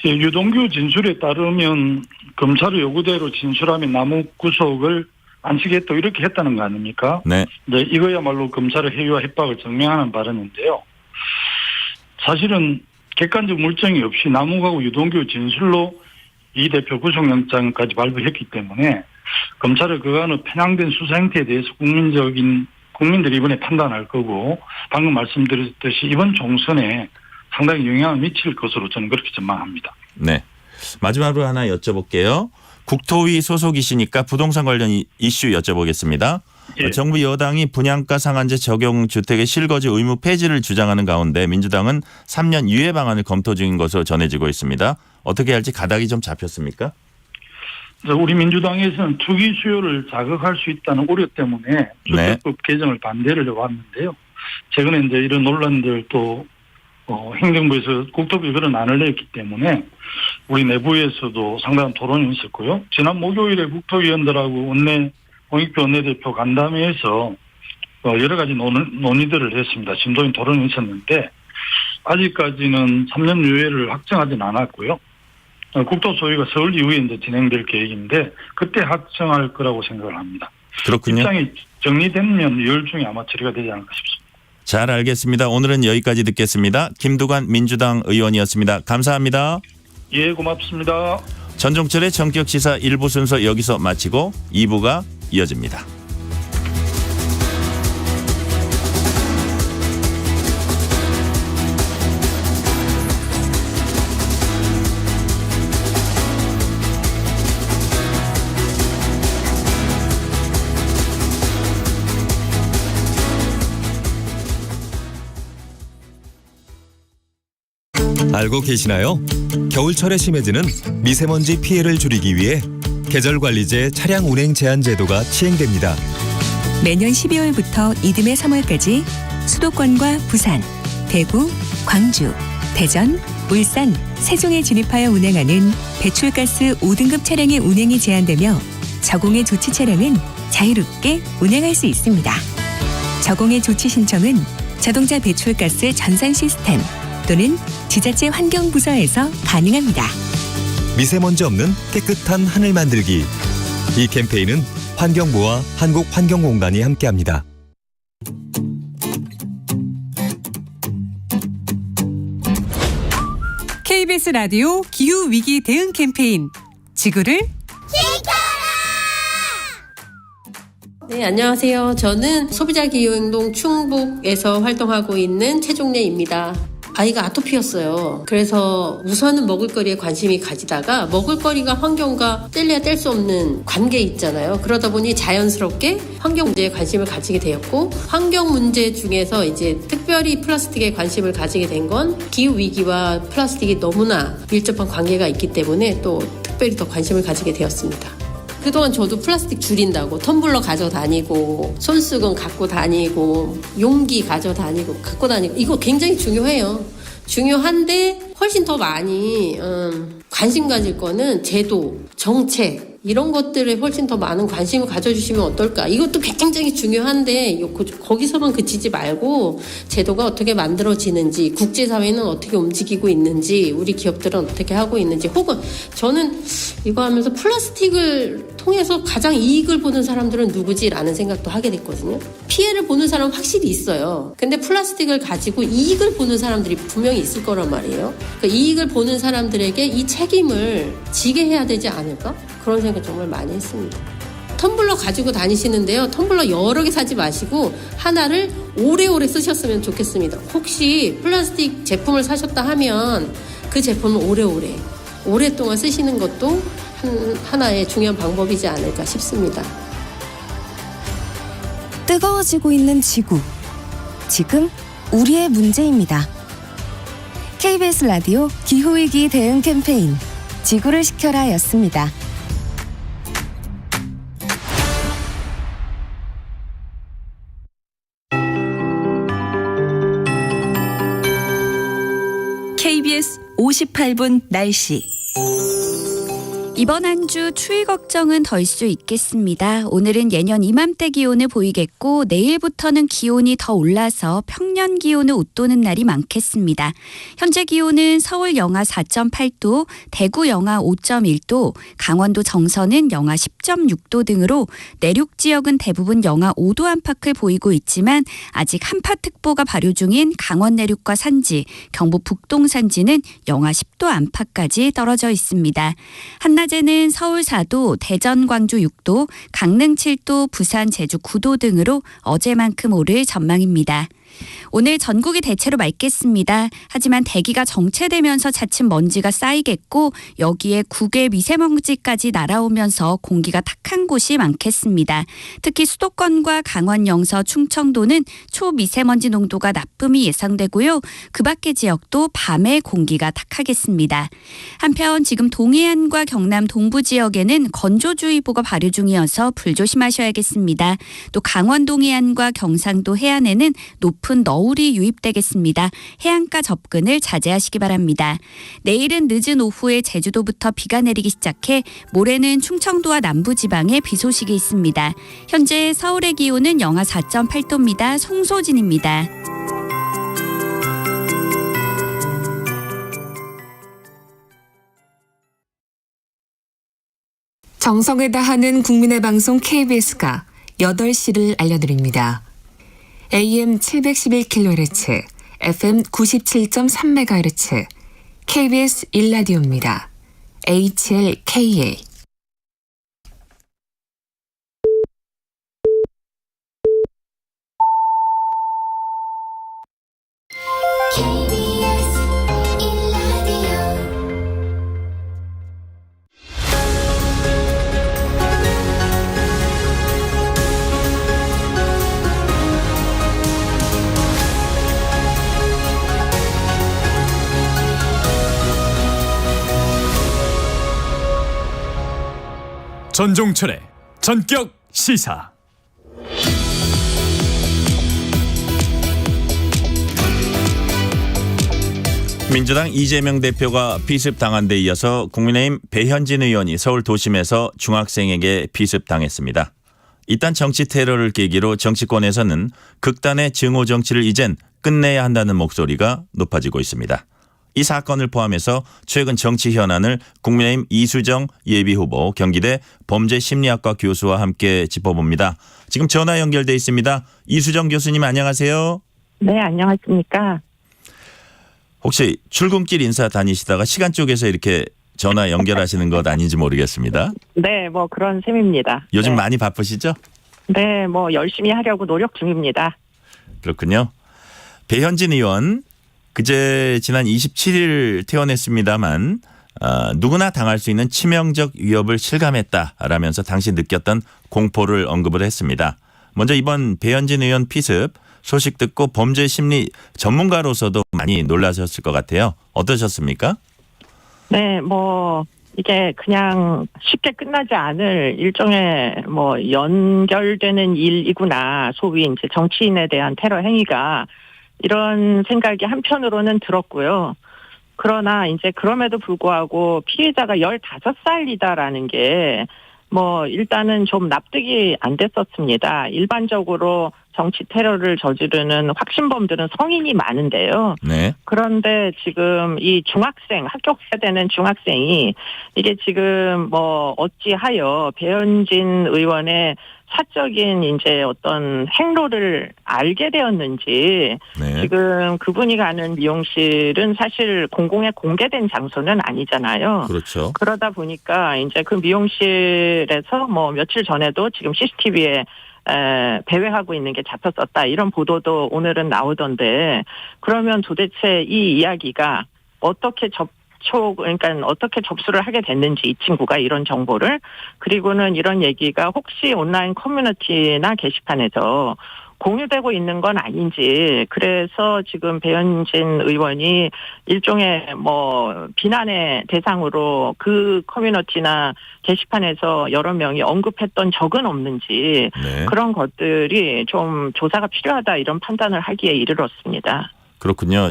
예, 유동규 진술에 따르면 검찰의 요구대로 진술하면 남욱 구속을 안 시겠다 이렇게 했다는 거 아닙니까? 네. 네, 이거야말로 검찰의 해유와 협박을 증명하는 발언인데요. 사실은 객관적 물증이 없이 남욱하고 유동규 진술로 이 대표 구속영장까지 발부했기 때문에 검찰의 그간의 편향된 수사 행태에 대해서 국민들이 이번에 판단할 거고 방금 말씀드렸듯이 이번 총선에 상당히 영향을 미칠 것으로 저는 그렇게 전망합니다. 네. 마지막으로 하나 여쭤볼게요. 국토위 소속이시니까 부동산 관련 이슈 여쭤보겠습니다. 예. 정부 여당이 분양가 상한제 적용 주택의 실거주 의무 폐지를 주장하는 가운데 민주당은 3년 유예 방안을 검토 중인 것으로 전해지고 있습니다. 어떻게 할지 가닥이 좀 잡혔습니까? 우리 민주당에서는 투기 수요를 자극할 수 있다는 우려 때문에 주택법 개정을 반대를 해왔는데요. 최근에 이제 이런 논란들 또 행정부에서 국토부에 그런 안을 냈기 때문에 우리 내부에서도 상당한 토론이 있었고요. 지난 목요일에 국토위원들하고 홍익표 원내대표 간담회에서 여러 가지 논의들을 했습니다. 심도인 토론이 있었는데 아직까지는 3년 유예를 확정하지는 않았고요. 국도 소유가 서울 이후에 이제 진행될 계획인데 그때 확정할 거라고 생각을 합니다. 그렇군요. 입장이 정리되면 2월 중에 아마 처리가 되지 않을까 싶습니다. 잘 알겠습니다. 오늘은 여기까지 듣겠습니다. 김두관 민주당 의원이었습니다. 감사합니다. 예, 고맙습니다. 전종철의 전격시사 1부 순서 여기서 마치고 2부가 이어집니다. 알고 계시나요? 겨울철에 심해지는 미세먼지 피해를 줄이기 위해 계절관리제 차량 운행 제한 제도가 시행됩니다. 매년 12월부터 이듬해 3월까지 수도권과 부산, 대구, 광주, 대전, 울산, 세종에 진입하여 운행하는 배출가스 5등급 차량의 운행이 제한되며 저공해 조치 차량은 자유롭게 운행할 수 있습니다. 저공해 조치 신청은 자동차 배출가스 전산 시스템 또는 지자체 환경부서에서 가능합니다. 미세먼지 없는 깨끗한 하늘 만들기. 이 캠페인은 환경부와 한국환경공단이 함께합니다. KBS 라디오 기후위기 대응 캠페인 지구를 네, 안녕하세요. 저는 소비자 기후행동 충북에서 활동하고 있는 최종래입니다. 아이가 아토피였어요. 그래서 우선은 먹을거리에 관심이 가지다가 먹을거리가 환경과 뗄래야 뗄 수 없는 관계 있잖아요. 그러다 보니 자연스럽게 환경 문제에 관심을 가지게 되었고, 환경 문제 중에서 이제 특별히 플라스틱에 관심을 가지게 된 건 기후 위기와 플라스틱이 너무나 밀접한 관계가 있기 때문에 또 특별히 더 관심을 가지게 되었습니다. 그동안 저도 플라스틱 줄인다고 텀블러 가져다니고 손수건 갖고 다니고 용기 가져다니고 갖고 다니고 이거 굉장히 중요해요. 중요한데 훨씬 더 많이 관심 가질 거는 제도, 정책 이런 것들에 훨씬 더 많은 관심을 가져주시면 어떨까. 이것도 굉장히 중요한데 거기서만 그치지 말고 제도가 어떻게 만들어지는지, 국제사회는 어떻게 움직이고 있는지, 우리 기업들은 어떻게 하고 있는지, 혹은 저는 이거 하면서 플라스틱을 통해서 가장 이익을 보는 사람들은 누구지라는 생각도 하게 됐거든요. 피해를 보는 사람은 확실히 있어요. 근데 플라스틱을 가지고 이익을 보는 사람들이 분명히 있을 거란 말이에요. 그러니까 이익을 보는 사람들에게 이 책임을 지게 해야 되지 않을까? 그런 생각 정말 많이 했습니다. 텀블러 가지고 다니시는데요. 텀블러 여러 개 사지 마시고 하나를 오래오래 쓰셨으면 좋겠습니다. 혹시 플라스틱 제품을 사셨다 하면 그 제품을 오랫동안 쓰시는 것도 하나의 중요한 방법이지 않을까 싶습니다. 뜨거워지고 있는 지구. 지금 우리의 문제입니다. KBS 라디오 기후위기 대응 캠페인 지구를 시켜라 였습니다. KBS 58분 날씨. 이번 한 주 추위 걱정은 덜 수 있겠습니다. 오늘은 예년 이맘때 기온을 보이겠고 내일부터는 기온이 더 올라서 평년 기온을 웃도는 날이 많겠습니다. 현재 기온은 서울 영하 4.8도, 대구 영하 5.1도, 강원도 정선은 영하 10.6도 등으로 내륙 지역은 대부분 영하 5도 안팎을 보이고 있지만 아직 한파특보가 발효 중인 강원 내륙과 산지, 경북 북동 산지는 영하 10도 안팎까지 떨어져 있습니다. 한낮에는 서울 4도, 대전, 광주 6도, 강릉 7도, 부산, 제주 9도 등으로 어제만큼 오를 전망입니다. 오늘 전국이 대체로 맑겠습니다. 하지만 대기가 정체되면서 차츰 먼지가 쌓이겠고 여기에 국외 미세먼지까지 날아오면서 공기가 탁한 곳이 많겠습니다. 특히 수도권과 강원 영서 충청도는 초미세먼지 농도가 나쁨이 예상되고요. 그 밖의 지역도 밤에 공기가 탁하겠습니다. 한편 지금 동해안과 경남 동부 지역에는 건조주의보가 발효 중이어서 불조심하셔야겠습니다. 또 강원 동해안과 경상도 해안에는 높은 너울이 유입되겠습니다. 해안가 접근을 자제하시기 바랍니다. 내일은 늦은 오후에 제주도부터 비가 내리기 시작해 모레는 충청도와 남부지방에 비 소식이 있습니다. 현재 서울의 기온은 영하 4.8도입니다. 송소진입니다. 정성을 다하는 국민의 방송 KBS가 8시를 알려드립니다. AM 711kHz, FM 97.3MHz, KBS 1라디오입니다. HLKA. 전종철의 전격 시사. 민주당 이재명 대표가 피습당한 데 이어서 국민의힘 배현진 의원이 서울 도심에서 중학생에게 피습당했습니다. 이딴 정치 테러를 계기로 정치권에서는 극단의 증오 정치를 이젠 끝내야 한다는 목소리가 높아지고 있습니다. 이 사건을 포함해서 최근 정치 현안을 국민의힘 이수정 예비후보 경기대 범죄심리학과 교수와 함께 짚어봅니다. 지금 전화 연결돼 있습니다. 이수정 교수님 안녕하세요. 네, 안녕하십니까. 혹시 출근길 인사 다니시다가 시간 쪽에서 이렇게 전화 연결하시는 것 아닌지 모르겠습니다. 네, 뭐 그런 셈입니다. 요즘 네. 많이 바쁘시죠? 네, 뭐 열심히 하려고 노력 중입니다. 그렇군요. 배현진 의원 그제 지난 27일 퇴원했습니다만 누구나 당할 수 있는 치명적 위협을 실감했다라면서 당시 느꼈던 공포를 언급을 했습니다. 먼저 이번 배현진 의원 피습 소식 듣고 범죄 심리 전문가로서도 많이 놀라셨을 것 같아요. 어떠셨습니까? 네, 뭐 이게 그냥 쉽게 끝나지 않을 일종의 뭐 연결되는 일이구나. 소위 이제 정치인에 대한 테러 행위가 이런 생각이 한편으로는 들었고요. 그러나 이제 그럼에도 불구하고 피해자가 15살이다라는 게 뭐 일단은 좀 납득이 안 됐었습니다. 일반적으로 정치 테러를 저지르는 확신범들은 성인이 많은데요. 네. 그런데 지금 이 중학생, 합격해야 되는 중학생이 이게 지금 뭐 어찌하여 배현진 의원의 사적인 이제 어떤 행로를 알게 되었는지 네. 지금 그분이 가는 미용실은 사실 공공에 공개된 장소는 아니잖아요. 그렇죠. 그러다 보니까 이제 그 미용실에서 뭐 며칠 전에도 지금 CCTV에 배회하고 있는 게 잡혔었다. 이런 보도도 오늘은 나오던데 그러면 도대체 이 이야기가 어떻게 그러니까 어떻게 접수를 하게 됐는지 이 친구가 이런 정보를 그리고는 이런 얘기가 혹시 온라인 커뮤니티나 게시판에서 공유되고 있는 건 아닌지 그래서 지금 배현진 의원이 일종의 뭐 비난의 대상으로 그 커뮤니티나 게시판에서 여러 명이 언급했던 적은 없는지 네. 그런 것들이 좀 조사가 필요하다 이런 판단을 하기에 이르렀습니다. 그렇군요.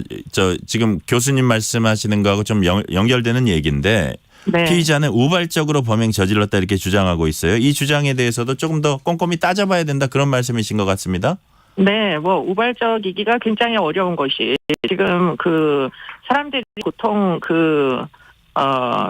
지금 교수님 말씀하시는 거하고 좀 연결되는 얘기인데 네. 피의자는 우발적으로 범행 저질렀다 이렇게 주장하고 있어요. 이 주장에 대해서도 조금 더 꼼꼼히 따져봐야 된다 그런 말씀이신 것 같습니다. 네, 뭐 우발적이기가 굉장히 어려운 것이 지금 그 사람들이 보통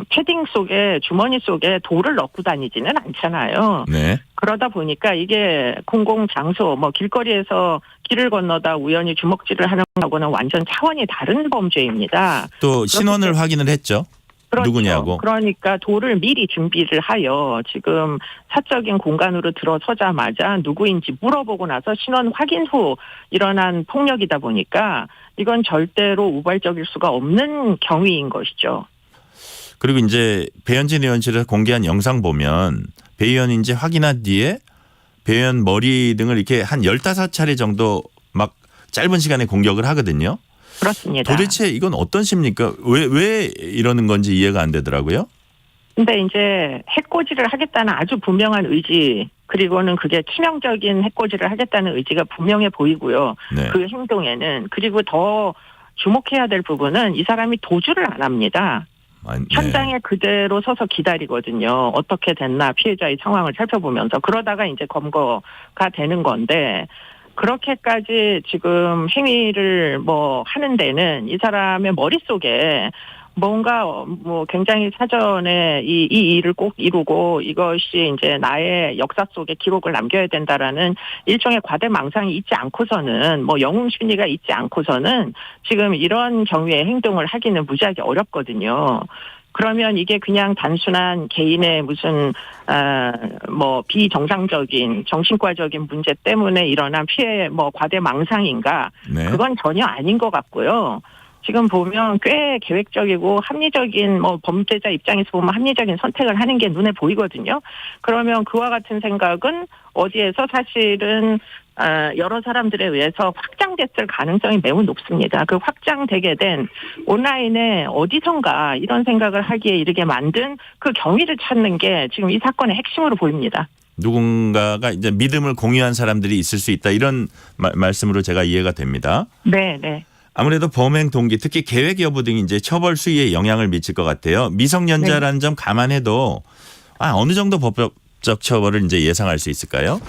패딩 속에 주머니 속에 돌을 넣고 다니지는 않잖아요. 네. 그러다 보니까 이게 공공 장소 뭐 길거리에서 길을 건너다 우연히 주먹질을 하는 거하고는 완전 차원이 다른 범죄입니다. 또 신원을 확인을 했죠. 그렇죠. 누구냐고. 그러니까 돌을 미리 준비를 하여 지금 사적인 공간으로 들어서자마자 누구인지 물어보고 나서 신원 확인 후 일어난 폭력이다 보니까 이건 절대로 우발적일 수가 없는 경위인 것이죠. 그리고 이제 배현진 의원실에서 공개한 영상 보면 배 의원인지 확인한 뒤에 배 의원 머리 등을 이렇게 한 15차례 정도 막 짧은 시간에 공격을 하거든요. 그렇습니다. 도대체 이건 어떤 심리입니까? 왜 이러는 건지 이해가 안 되더라고요. 근데 이제 해코지를 하겠다는 아주 분명한 의지 그리고는 그게 치명적인 해코지를 하겠다는 의지가 분명해 보이고요. 네. 그 행동에는 그리고 더 주목해야 될 부분은 이 사람이 도주를 안 합니다. 네. 현장에 그대로 서서 기다리거든요. 어떻게 됐나 피해자의 상황을 살펴보면서 그러다가 이제 검거가 되는 건데 그렇게까지 지금 행위를 뭐 하는 데는 이 사람의 머릿속에 뭔가 뭐 굉장히 사전에 이 일을 꼭 이루고 이것이 이제 나의 역사 속에 기록을 남겨야 된다라는 일종의 과대망상이 있지 않고서는 뭐 영웅 심리가 있지 않고서는 지금 이런 경우의 행동을 하기는 무지하게 어렵거든요. 그러면 이게 그냥 단순한 개인의 무슨 뭐 비정상적인 정신과적인 문제 때문에 일어난 피해 뭐 과대망상인가? 네. 그건 전혀 아닌 것 같고요. 지금 보면 꽤 계획적이고 합리적인 뭐 범죄자 입장에서 보면 합리적인 선택을 하는 게 눈에 보이거든요. 그러면 그와 같은 생각은 어디에서 사실은 여러 사람들에 의해서 확장됐을 가능성이 매우 높습니다. 그 확장되게 된 온라인에 어디선가 이런 생각을 하기에 이르게 만든 그 경위를 찾는 게 지금 이 사건의 핵심으로 보입니다. 누군가가 이제 믿음을 공유한 사람들이 있을 수 있다 이런 말씀으로 제가 이해가 됩니다. 네, 네. 아무래도 범행 동기 특히 계획 여부 등이 이제 처벌 수위에 영향을 미칠 것 같아요. 미성년자라는 점 감안해도 어느 정도 법적 처벌을 이제 예상할 수 있을까요?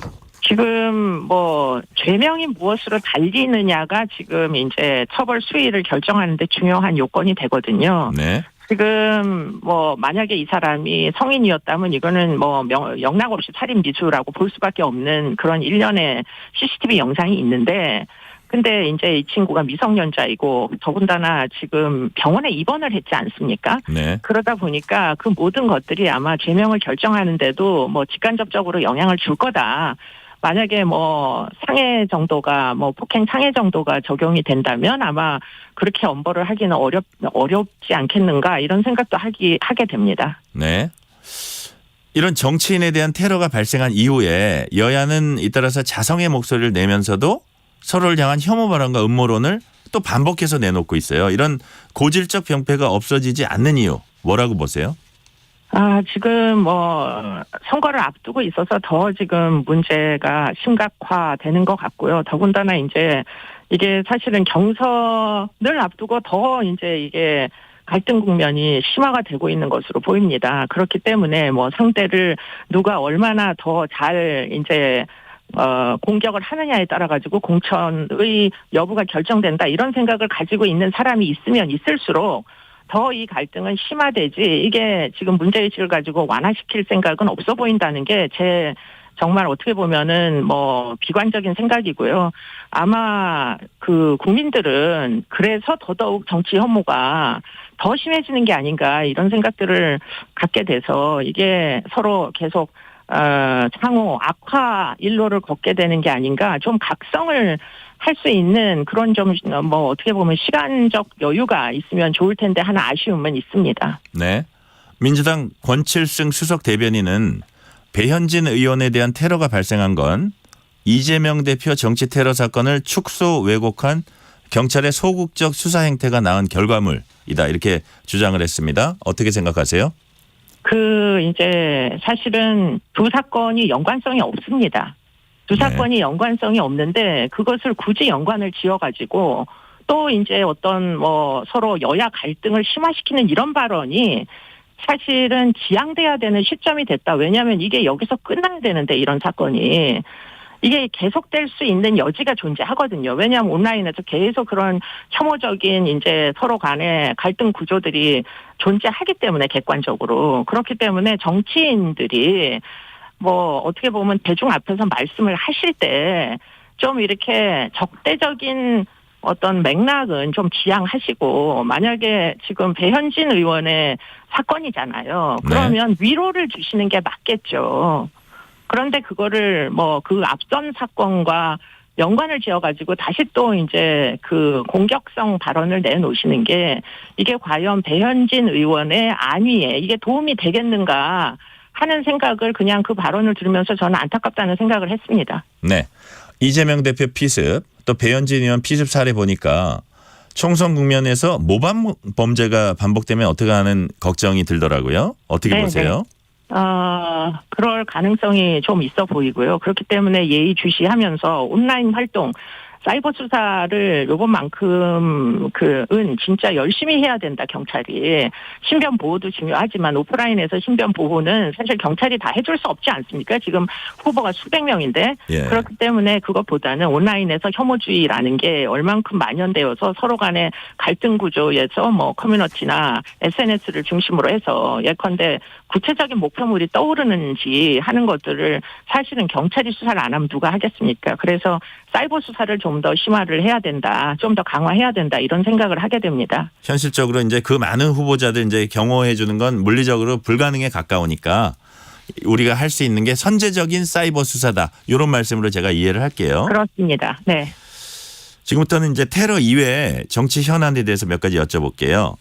지금 뭐 죄명이 무엇으로 달리느냐가 지금 이제 처벌 수위를 결정하는데 중요한 요건이 되거든요. 네. 지금 뭐 만약에 이 사람이 성인이었다면 이거는 뭐 영락 없이 살인 미수라고 볼 수밖에 없는 그런 일련의 CCTV 영상이 있는데 근데 이제 이 친구가 미성년자이고 더군다나 지금 병원에 입원을 했지 않습니까? 네. 그러다 보니까 그 모든 것들이 아마 죄명을 결정하는데도 뭐 직간접적으로 영향을 줄 거다. 만약에 뭐 상해 정도가 뭐 폭행 상해 정도가 적용이 된다면 아마 그렇게 엄벌을 하기는 어렵지 않겠는가 이런 생각도 하게 됩니다. 네. 이런 정치인에 대한 테러가 발생한 이후에 여야는 잇따라서 자성의 목소리를 내면서도 서로를 향한 혐오 발언과 음모론을 또 반복해서 내놓고 있어요. 이런 고질적 병폐가 없어지지 않는 이유 뭐라고 보세요? 지금 뭐 선거를 앞두고 있어서 더 지금 문제가 심각화되는 것 같고요. 더군다나 이제 이게 사실은 경선을 앞두고 더 이제 이게 갈등 국면이 심화가 되고 있는 것으로 보입니다. 그렇기 때문에 뭐 상대를 누가 얼마나 더 잘 이제 공격을 하느냐에 따라 가지고 공천의 여부가 결정된다 이런 생각을 가지고 있는 사람이 있으면 있을수록 더 이 갈등은 심화되지 이게 지금 문제의식을 가지고 완화시킬 생각은 없어 보인다는 게 제 정말 어떻게 보면은 뭐 비관적인 생각이고요. 아마 그 국민들은 그래서 더더욱 정치 혐오가 더 심해지는 게 아닌가 이런 생각들을 갖게 돼서 이게 서로 계속 상호 악화 일로를 걷게 되는 게 아닌가 좀 각성을 할 수 있는 그런 좀 뭐 어떻게 보면 시간적 여유가 있으면 좋을 텐데 하는 아쉬움은 있습니다. 네. 민주당 권칠승 수석 대변인은 배현진 의원에 대한 테러가 발생한 건 이재명 대표 정치 테러 사건을 축소 왜곡한 경찰의 소극적 수사 행태가 낳은 결과물이다 이렇게 주장을 했습니다. 어떻게 생각하세요? 이제 사실은 두 사건이 연관성이 없습니다. 두 사건이 연관성이 없는데 그것을 굳이 연관을 지어가지고 또 이제 어떤 뭐 서로 여야 갈등을 심화시키는 이런 발언이 사실은 지양돼야 되는 시점이 됐다. 왜냐하면 이게 여기서 끝나야 되는데 이런 사건이. 이게 계속될 수 있는 여지가 존재하거든요. 왜냐하면 온라인에서 계속 그런 혐오적인 이제 서로 간의 갈등 구조들이 존재하기 때문에 객관적으로. 그렇기 때문에 정치인들이 뭐 어떻게 보면 대중 앞에서 말씀을 하실 때 좀 이렇게 적대적인 어떤 맥락은 좀 지양하시고 만약에 지금 배현진 의원의 사건이잖아요. 그러면 위로를 주시는 게 맞겠죠. 그런데 그거를 뭐 그 앞선 사건과 연관을 지어가지고 다시 또 이제 그 공격성 발언을 내놓으시는 게 이게 과연 배현진 의원의 안위에 이게 도움이 되겠는가 하는 생각을 그냥 그 발언을 들으면서 저는 안타깝다는 생각을 했습니다. 네. 이재명 대표 피습 또 배현진 의원 피습 사례 보니까 총선 국면에서 모반 범죄가 반복되면 어떻게 하는 걱정이 들더라고요. 어떻게 보세요? 그럴 가능성이 좀 있어 보이고요. 그렇기 때문에 예의주시하면서 온라인 활동 사이버 수사를 요번만큼 은 진짜 열심히 해야 된다, 경찰이. 신변 보호도 중요하지만 오프라인에서 신변 보호는 사실 경찰이 다 해줄 수 없지 않습니까? 지금 후보가 수백 명인데. 예. 그렇기 때문에 그것보다는 온라인에서 혐오주의라는 게 얼만큼 만연되어서 서로 간의 갈등 구조에서 뭐 커뮤니티나 SNS를 중심으로 해서 예컨대 구체적인 목표물이 떠오르는지 하는 것들을 사실은 경찰이 수사를 안 하면 누가 하겠습니까? 그래서 사이버 수사를 좀 더 심화를 해야 된다, 좀 더 강화해야 된다 이런 생각을 하게 됩니다. 현실적으로 이제 그 많은 후보자들 이제 경호해 주는 건 물리적으로 불가능에 가까우니까 우리가 할 수 있는 게 선제적인 사이버 수사다. 이런 말씀으로 제가 이해를 할게요. 그렇습니다. 네. 지금부터는 이제 테러 이외에 정치 현안에 대해서 몇 가지 여쭤볼게요.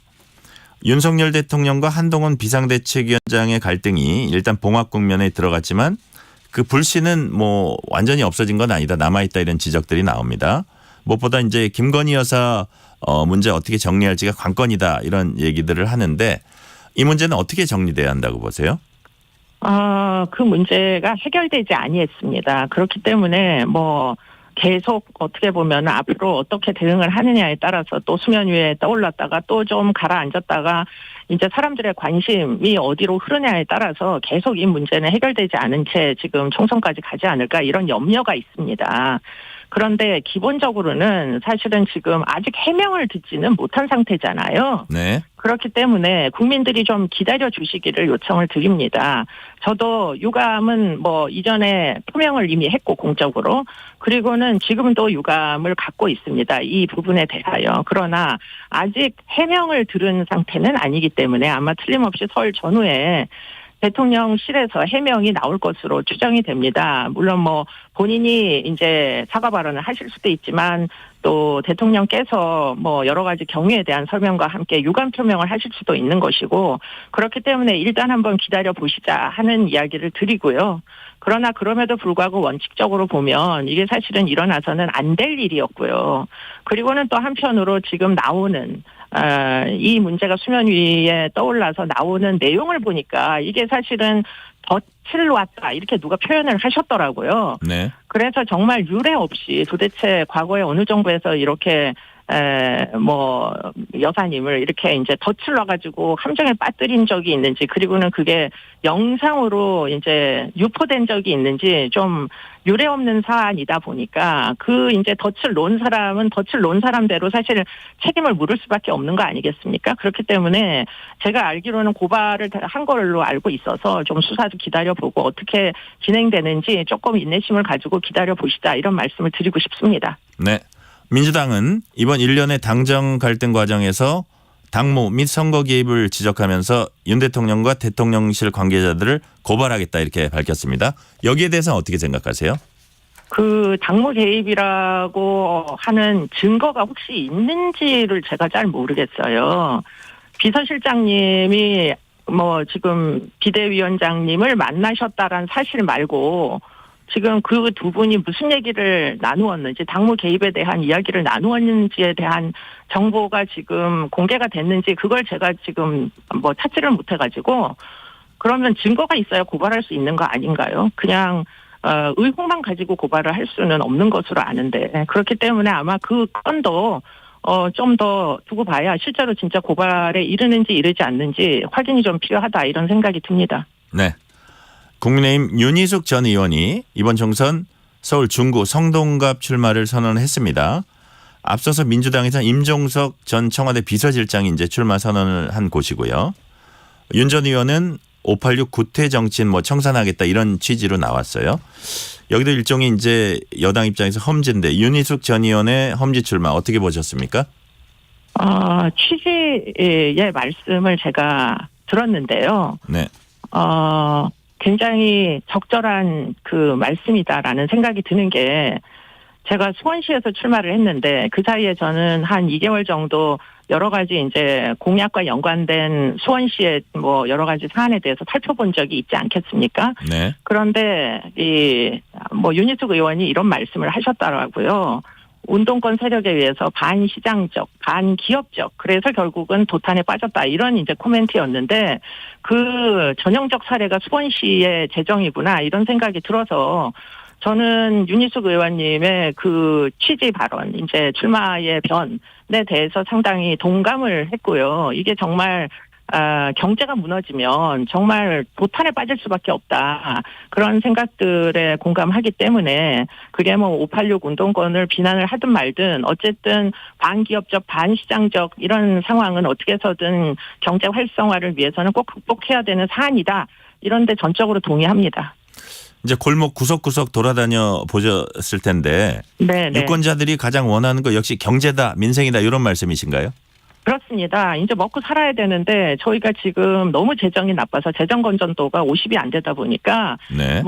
윤석열 대통령과 한동훈 비상대책위원장의 갈등이 일단 봉합 국면에 들어갔지만 그 불씨는 뭐 완전히 없어진 건 아니다. 남아있다 이런 지적들이 나옵니다. 무엇보다 이제 김건희 여사 문제 어떻게 정리할지가 관건이다 이런 얘기들을 하는데 이 문제는 어떻게 정리돼야 한다고 보세요? 그 문제가 해결되지 아니했습니다. 그렇기 때문에 뭐 계속 어떻게 보면 앞으로 어떻게 대응을 하느냐에 따라서 또 수면 위에 떠올랐다가 또 좀 가라앉았다가 이제 사람들의 관심이 어디로 흐르냐에 따라서 계속 이 문제는 해결되지 않은 채 지금 총선까지 가지 않을까 이런 염려가 있습니다. 그런데 기본적으로는 사실은 지금 아직 해명을 듣지는 못한 상태잖아요. 네. 그렇기 때문에 국민들이 좀 기다려 주시기를 요청을 드립니다. 저도 유감은 뭐 이전에 표명을 이미 했고 공적으로 그리고는 지금도 유감을 갖고 있습니다. 이 부분에 대하여. 그러나 아직 해명을 들은 상태는 아니기 때문에 아마 틀림없이 설 전후에 대통령실에서 해명이 나올 것으로 추정이 됩니다. 물론 뭐 본인이 이제 사과 발언을 하실 수도 있지만 또 대통령께서 뭐 여러 가지 경위에 대한 설명과 함께 유감 표명을 하실 수도 있는 것이고 그렇기 때문에 일단 한번 기다려 보시자 하는 이야기를 드리고요. 그러나 그럼에도 불구하고 원칙적으로 보면 이게 사실은 일어나서는 안 될 일이었고요. 그리고는 또 한편으로 지금 나오는 이 문제가 수면 위에 떠올라서 나오는 내용을 보니까 이게 사실은 덫을 놨다 이렇게 누가 표현을 하셨더라고요. 네. 그래서 정말 유례 없이 도대체 과거에 어느 정부에서 이렇게 뭐 여사님을 이렇게 이제 덫을 놔가지고 함정에 빠뜨린 적이 있는지 그리고는 그게 영상으로 이제 유포된 적이 있는지 좀 유례 없는 사안이다 보니까 그 이제 덫을 놓은 사람은 덫을 놓은 사람대로 사실 책임을 물을 수밖에 없는 거 아니겠습니까? 그렇기 때문에 제가 알기로는 고발을 한 걸로 알고 있어서 좀 수사도 기다려보고 어떻게 진행되는지 조금 인내심을 가지고 기다려보시다 이런 말씀을 드리고 싶습니다. 네. 민주당은 이번 1년의 당정 갈등 과정에서 당무 및 선거 개입을 지적하면서 윤 대통령과 대통령실 관계자들을 고발하겠다 이렇게 밝혔습니다. 여기에 대해서 어떻게 생각하세요? 그 당무 개입이라고 하는 증거가 혹시 있는지를 제가 잘 모르겠어요. 비서실장님이 뭐 지금 비대위원장님을 만나셨다라는 사실 말고 지금 그 두 분이 무슨 얘기를 나누었는지 당무 개입에 대한 이야기를 나누었는지에 대한 정보가 지금 공개가 됐는지 그걸 제가 지금 뭐 찾지를 못해가지고 그러면 증거가 있어야 고발할 수 있는 거 아닌가요? 그냥 의혹만 가지고 고발을 할 수는 없는 것으로 아는데 그렇기 때문에 아마 그 건도 좀 더 두고 봐야 실제로 진짜 고발에 이르는지 이르지 않는지 확인이 좀 필요하다 이런 생각이 듭니다. 네. 국민의힘 윤희숙 전 의원이 이번 총선 서울 중구 성동갑 출마를 선언했습니다. 앞서서 민주당에서 임종석 전 청와대 비서실장이 이제 출마 선언을 한 곳이고요. 윤 전 의원은 586 구태 정치인 뭐 청산하겠다 이런 취지로 나왔어요. 여기도 일종의 이제 여당 입장에서 험지인데 윤희숙 전 의원의 험지 출마 어떻게 보셨습니까? 취지의 말씀을 제가 들었는데요. 네. 굉장히 적절한 그 말씀이다라는 생각이 드는 게 제가 수원시에서 출마를 했는데 그 사이에 저는 한 2개월 정도 여러 가지 이제 공약과 연관된 수원시의 뭐 여러 가지 사안에 대해서 살펴본 적이 있지 않겠습니까? 네. 그런데 뭐 윤희숙 의원이 이런 말씀을 하셨더라고요. 운동권 세력에 의해서 반시장적, 반기업적, 그래서 결국은 도탄에 빠졌다. 이런 이제 코멘트였는데 그 전형적 사례가 수원시의 재정이구나. 이런 생각이 들어서 저는 윤희숙 의원님의 그 취지 발언, 이제 출마의 변에 대해서 상당히 동감을 했고요. 이게 정말 경제가 무너지면 정말 도탄에 빠질 수밖에 없다. 그런 생각들에 공감하기 때문에 그게 뭐 586 운동권을 비난을 하든 말든 어쨌든 반기업적, 반시장적 이런 상황은 어떻게 해서든 경제 활성화를 위해서는 꼭 극복해야 되는 사안이다. 이런데 전적으로 동의합니다. 이제 골목 구석구석 돌아다녀 보셨을 텐데 네. 유권자들이 가장 원하는 거 역시 경제다, 민생이다 이런 말씀이신가요? 그렇습니다. 이제 먹고 살아야 되는데 저희가 지금 너무 재정이 나빠서 재정 건전도가 50이 안 되다 보니까 네.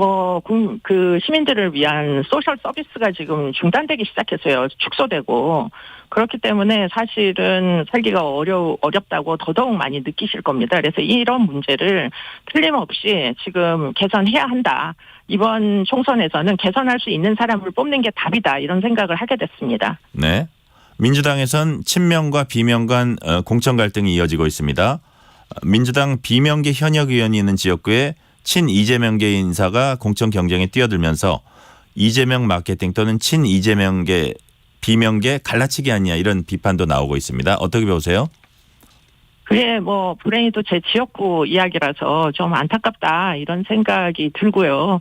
그 시민들을 위한 소셜 서비스가 지금 중단되기 시작했어요. 축소되고. 그렇기 때문에 사실은 살기가 어렵다고 더더욱 많이 느끼실 겁니다. 그래서 이런 문제를 틀림없이 지금 개선해야 한다. 이번 총선에서는 개선할 수 있는 사람을 뽑는 게 답이다. 이런 생각을 하게 됐습니다. 네. 민주당에선 친명과 비명 간 공천 갈등이 이어지고 있습니다. 민주당 비명계 현역 의원이 있는 지역구에 친 이재명계 인사가 공천 경쟁에 뛰어들면서 이재명 마케팅 또는 친 이재명계 비명계 갈라치기 아니냐 이런 비판도 나오고 있습니다. 어떻게 보세요? 그게 불행히도 제 지역구 이야기라서 좀 안타깝다 이런 생각이 들고요.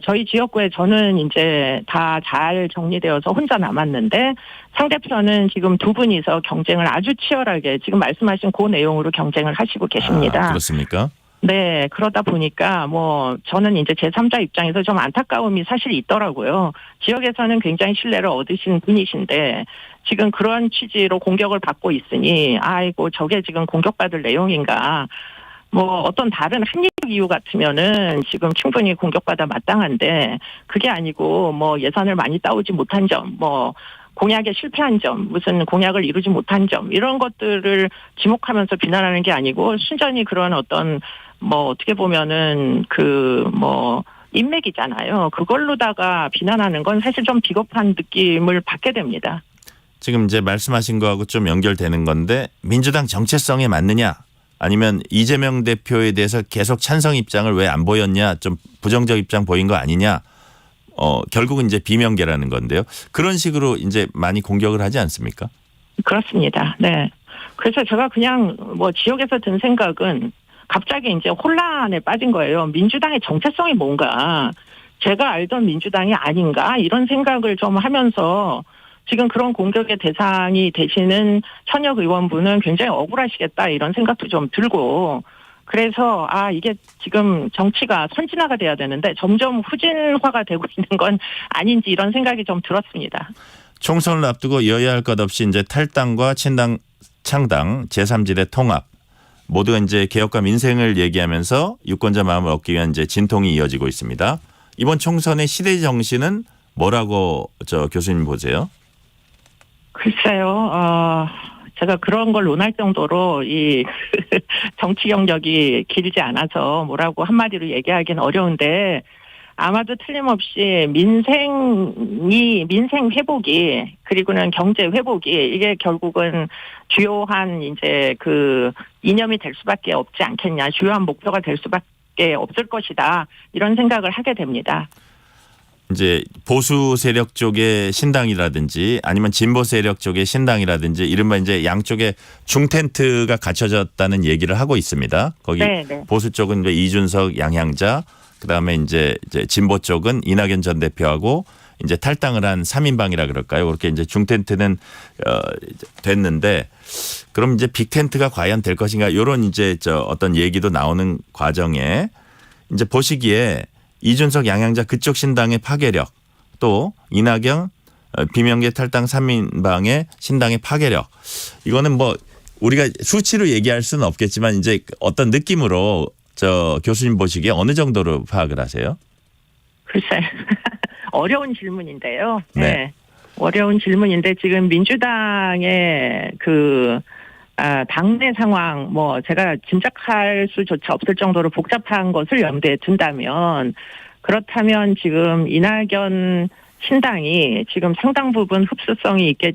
저희 지역구에 저는 이제 다 잘 정리되어서 혼자 남았는데 상대편은 지금 두 분이서 경쟁을 아주 치열하게 지금 말씀하신 그 내용으로 경쟁을 하시고 계십니다. 그렇습니까? 네, 그러다 보니까 저는 이제 제3자 입장에서 좀 안타까움이 사실 있더라고요. 지역에서는 굉장히 신뢰를 얻으신 분이신데 지금 그런 취지로 공격을 받고 있으니 아이고 저게 지금 공격받을 내용인가. 어떤 다른 합리적 이유 같으면은 지금 충분히 공격받아 마땅한데 그게 아니고 예산을 많이 따오지 못한 점, 공약에 실패한 점, 무슨 공약을 이루지 못한 점 이런 것들을 지목하면서 비난하는 게 아니고 순전히 그런 어떤 어떻게 보면은 인맥이잖아요. 그걸로다가 비난하는 건 사실 좀 비겁한 느낌을 받게 됩니다. 지금 이제 말씀하신 거하고 좀 연결되는 건데 민주당 정체성에 맞느냐? 아니면 이재명 대표에 대해서 계속 찬성 입장을 왜 안 보였냐, 좀 부정적 입장 보인 거 아니냐, 결국은 이제 비명계라는 건데요. 그런 식으로 이제 많이 공격을 하지 않습니까? 그렇습니다. 네. 그래서 제가 그냥 지역에서 든 생각은 갑자기 이제 혼란에 빠진 거예요. 민주당의 정체성이 뭔가, 제가 알던 민주당이 아닌가 이런 생각을 좀 하면서. 지금 그런 공격의 대상이 되시는 현역 의원분은 굉장히 억울하시겠다 이런 생각도 좀 들고 그래서 이게 지금 정치가 선진화가 돼야 되는데 점점 후진화가 되고 있는 건 아닌지 이런 생각이 좀 들었습니다. 총선을 앞두고 여야 할 것 없이 이제 탈당과 친당, 창당, 제3지대 통합 모두 이제 개혁과 민생을 얘기하면서 유권자 마음을 얻기 위한 이제 진통이 이어지고 있습니다. 이번 총선의 시대 정신은 뭐라고 교수님 보세요? 글쎄요, 제가 그런 걸 논할 정도로 이 정치 경력이 길지 않아서 뭐라고 한마디로 얘기하기는 어려운데 아마도 틀림없이 민생 회복이 그리고는 경제 회복이 이게 결국은 주요한 이제 그 이념이 될 수밖에 없지 않겠냐, 주요한 목표가 될 수밖에 없을 것이다 이런 생각을 하게 됩니다. 이제 보수 세력 쪽의 신당이라든지 아니면 진보 세력 쪽의 신당이라든지 이른바 이제 양쪽에 중텐트가 갖춰졌다는 얘기를 하고 있습니다. 거기 네네. 보수 쪽은 이준석, 양향자, 그다음에 이제 진보 쪽은 이낙연 전 대표하고 이제 탈당을 한 3인방이라 그럴까요? 그렇게 이제 중텐트는 됐는데 그럼 이제 빅텐트가 과연 될 것인가? 이런 이제 어떤 얘기도 나오는 과정에 이제 보시기에 이준석, 양향자 그쪽 신당의 파괴력 또 이낙연 비명계 탈당 3인방의 신당의 파괴력 이거는 우리가 수치로 얘기할 수는 없겠지만 이제 어떤 느낌으로 교수님 보시기에 어느 정도로 파악을 하세요? 글쎄 어려운 질문인데요. 네. 네. 어려운 질문인데 지금 민주당의 당내 상황 제가 짐작할 수조차 없을 정도로 복잡한 것을 염두에 둔다면 그렇다면 지금 이낙연 신당이 지금 상당 부분 흡수성이 있게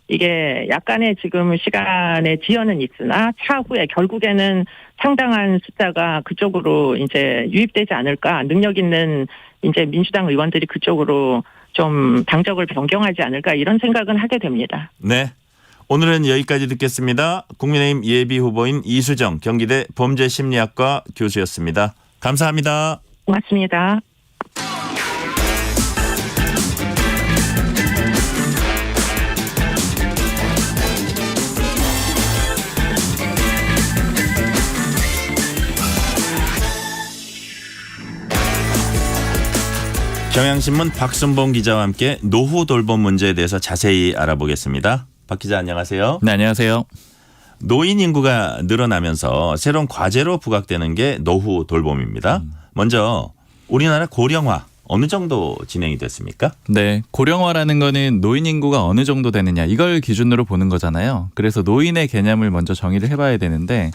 이게 약간의 지금 시간의 지연은 있으나 차후에 결국에는 상당한 숫자가 그쪽으로 이제 유입되지 않을까, 능력 있는 이제 민주당 의원들이 그쪽으로 좀 당적을 변경하지 않을까 이런 생각은 하게 됩니다. 네. 오늘은 여기까지 듣겠습니다. 국민의힘 예비후보인 이수정 경기대 범죄심리학과 교수였습니다. 감사합니다. 고맙습니다. 경향신문 박순봉 기자와 함께 노후 돌봄 문제에 대해서 자세히 알아보겠습니다. 박 기자 안녕하세요. 네, 안녕하세요. 노인 인구가 늘어나면서 새로운 과제로 부각되는 게 노후 돌봄입니다. 먼저 우리나라 고령화 어느 정도 진행이 됐습니까? 네, 고령화라는 거는 노인 인구가 어느 정도 되느냐 이걸 기준으로 보는 거잖아요. 그래서 노인의 개념을 먼저 정의를 해봐야 되는데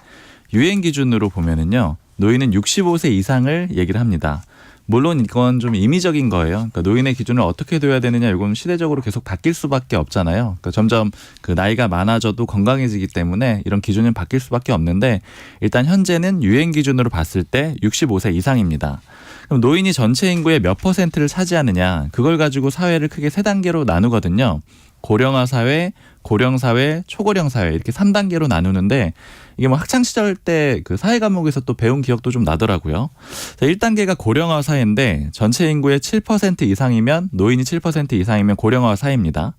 유엔 기준으로 보면은요, 노인은 65세 이상을 얘기를 합니다. 물론 이건 좀 임의적인 거예요. 그러니까 노인의 기준을 어떻게 둬야 되느냐 이건 시대적으로 계속 바뀔 수밖에 없잖아요. 그러니까 점점 그 나이가 많아져도 건강해지기 때문에 이런 기준은 바뀔 수밖에 없는데 일단 현재는 유엔 기준으로 봤을 때 65세 이상입니다. 그럼 노인이 전체 인구의 몇 %를 차지하느냐 그걸 가지고 사회를 크게 3단계로 나누거든요. 고령화 사회, 고령 사회, 초고령 사회 이렇게 3단계로 나누는데 이게 뭐 학창 시절 때 그 사회 과목에서 또 배운 기억도 좀 나더라고요. 1단계가 고령화 사회인데 전체 인구의 7% 이상이면 노인이 7% 이상이면 고령화 사회입니다.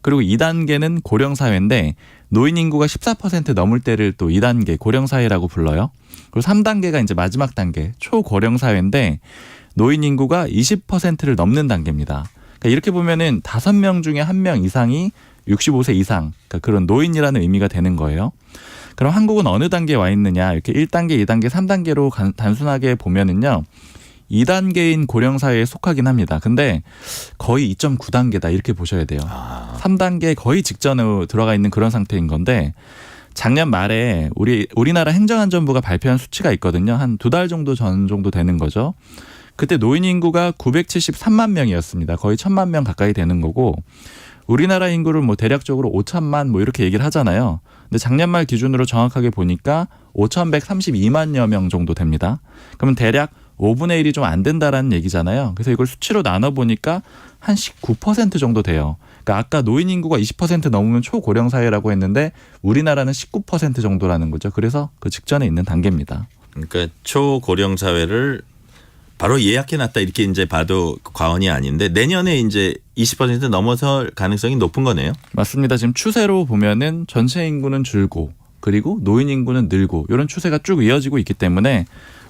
그리고 2단계는 고령 사회인데 노인 인구가 14% 넘을 때를 또 2단계 고령 사회라고 불러요. 그리고 3단계가 이제 마지막 단계 초고령 사회인데 노인 인구가 20%를 넘는 단계입니다. 그러니까 이렇게 보면은 5명 중에 1명 이상이 65세 이상, 그러니까 그런 노인이라는 의미가 되는 거예요. 그럼 한국은 어느 단계에 와 있느냐? 이렇게 1단계, 2단계, 3단계로 단순하게 보면은요. 2단계인 고령사회에 속하긴 합니다. 근데 거의 2.9단계다 이렇게 보셔야 돼요. 3단계 거의 직전으로 들어가 있는 그런 상태인 건데 작년 말에 우리나라 행정안전부가 발표한 수치가 있거든요. 한 2달 정도 전 정도 되는 거죠. 그때 노인 인구가 973만 명이었습니다. 거의 1000만 명 가까이 되는 거고 우리나라 인구를 뭐 대략적으로 5천만 뭐 이렇게 얘기를 하잖아요. 근데 작년 말 기준으로 정확하게 보니까 5,132만여 명 정도 됩니다. 그러면 대략 5분의 1이 좀 안 된다라는 얘기잖아요. 그래서 이걸 수치로 나눠보니까 한 19% 정도 돼요. 그러니까 아까 노인 인구가 20% 넘으면 초고령 사회라고 했는데 우리나라는 19% 정도라는 거죠. 그래서 그 직전에 있는 단계입니다. 그러니까 초고령 사회를 바로 예약해놨다 이렇게 이제 봐도 과언이 아닌데 내년에 이제 20% 넘어설 가능성이 높은 거네요. 맞습니다. 지금 추세로 보면은 전체 인구는 줄고 그리고 노인 인구는 늘고 이런 추세가 쭉 이어지고 있기 때문에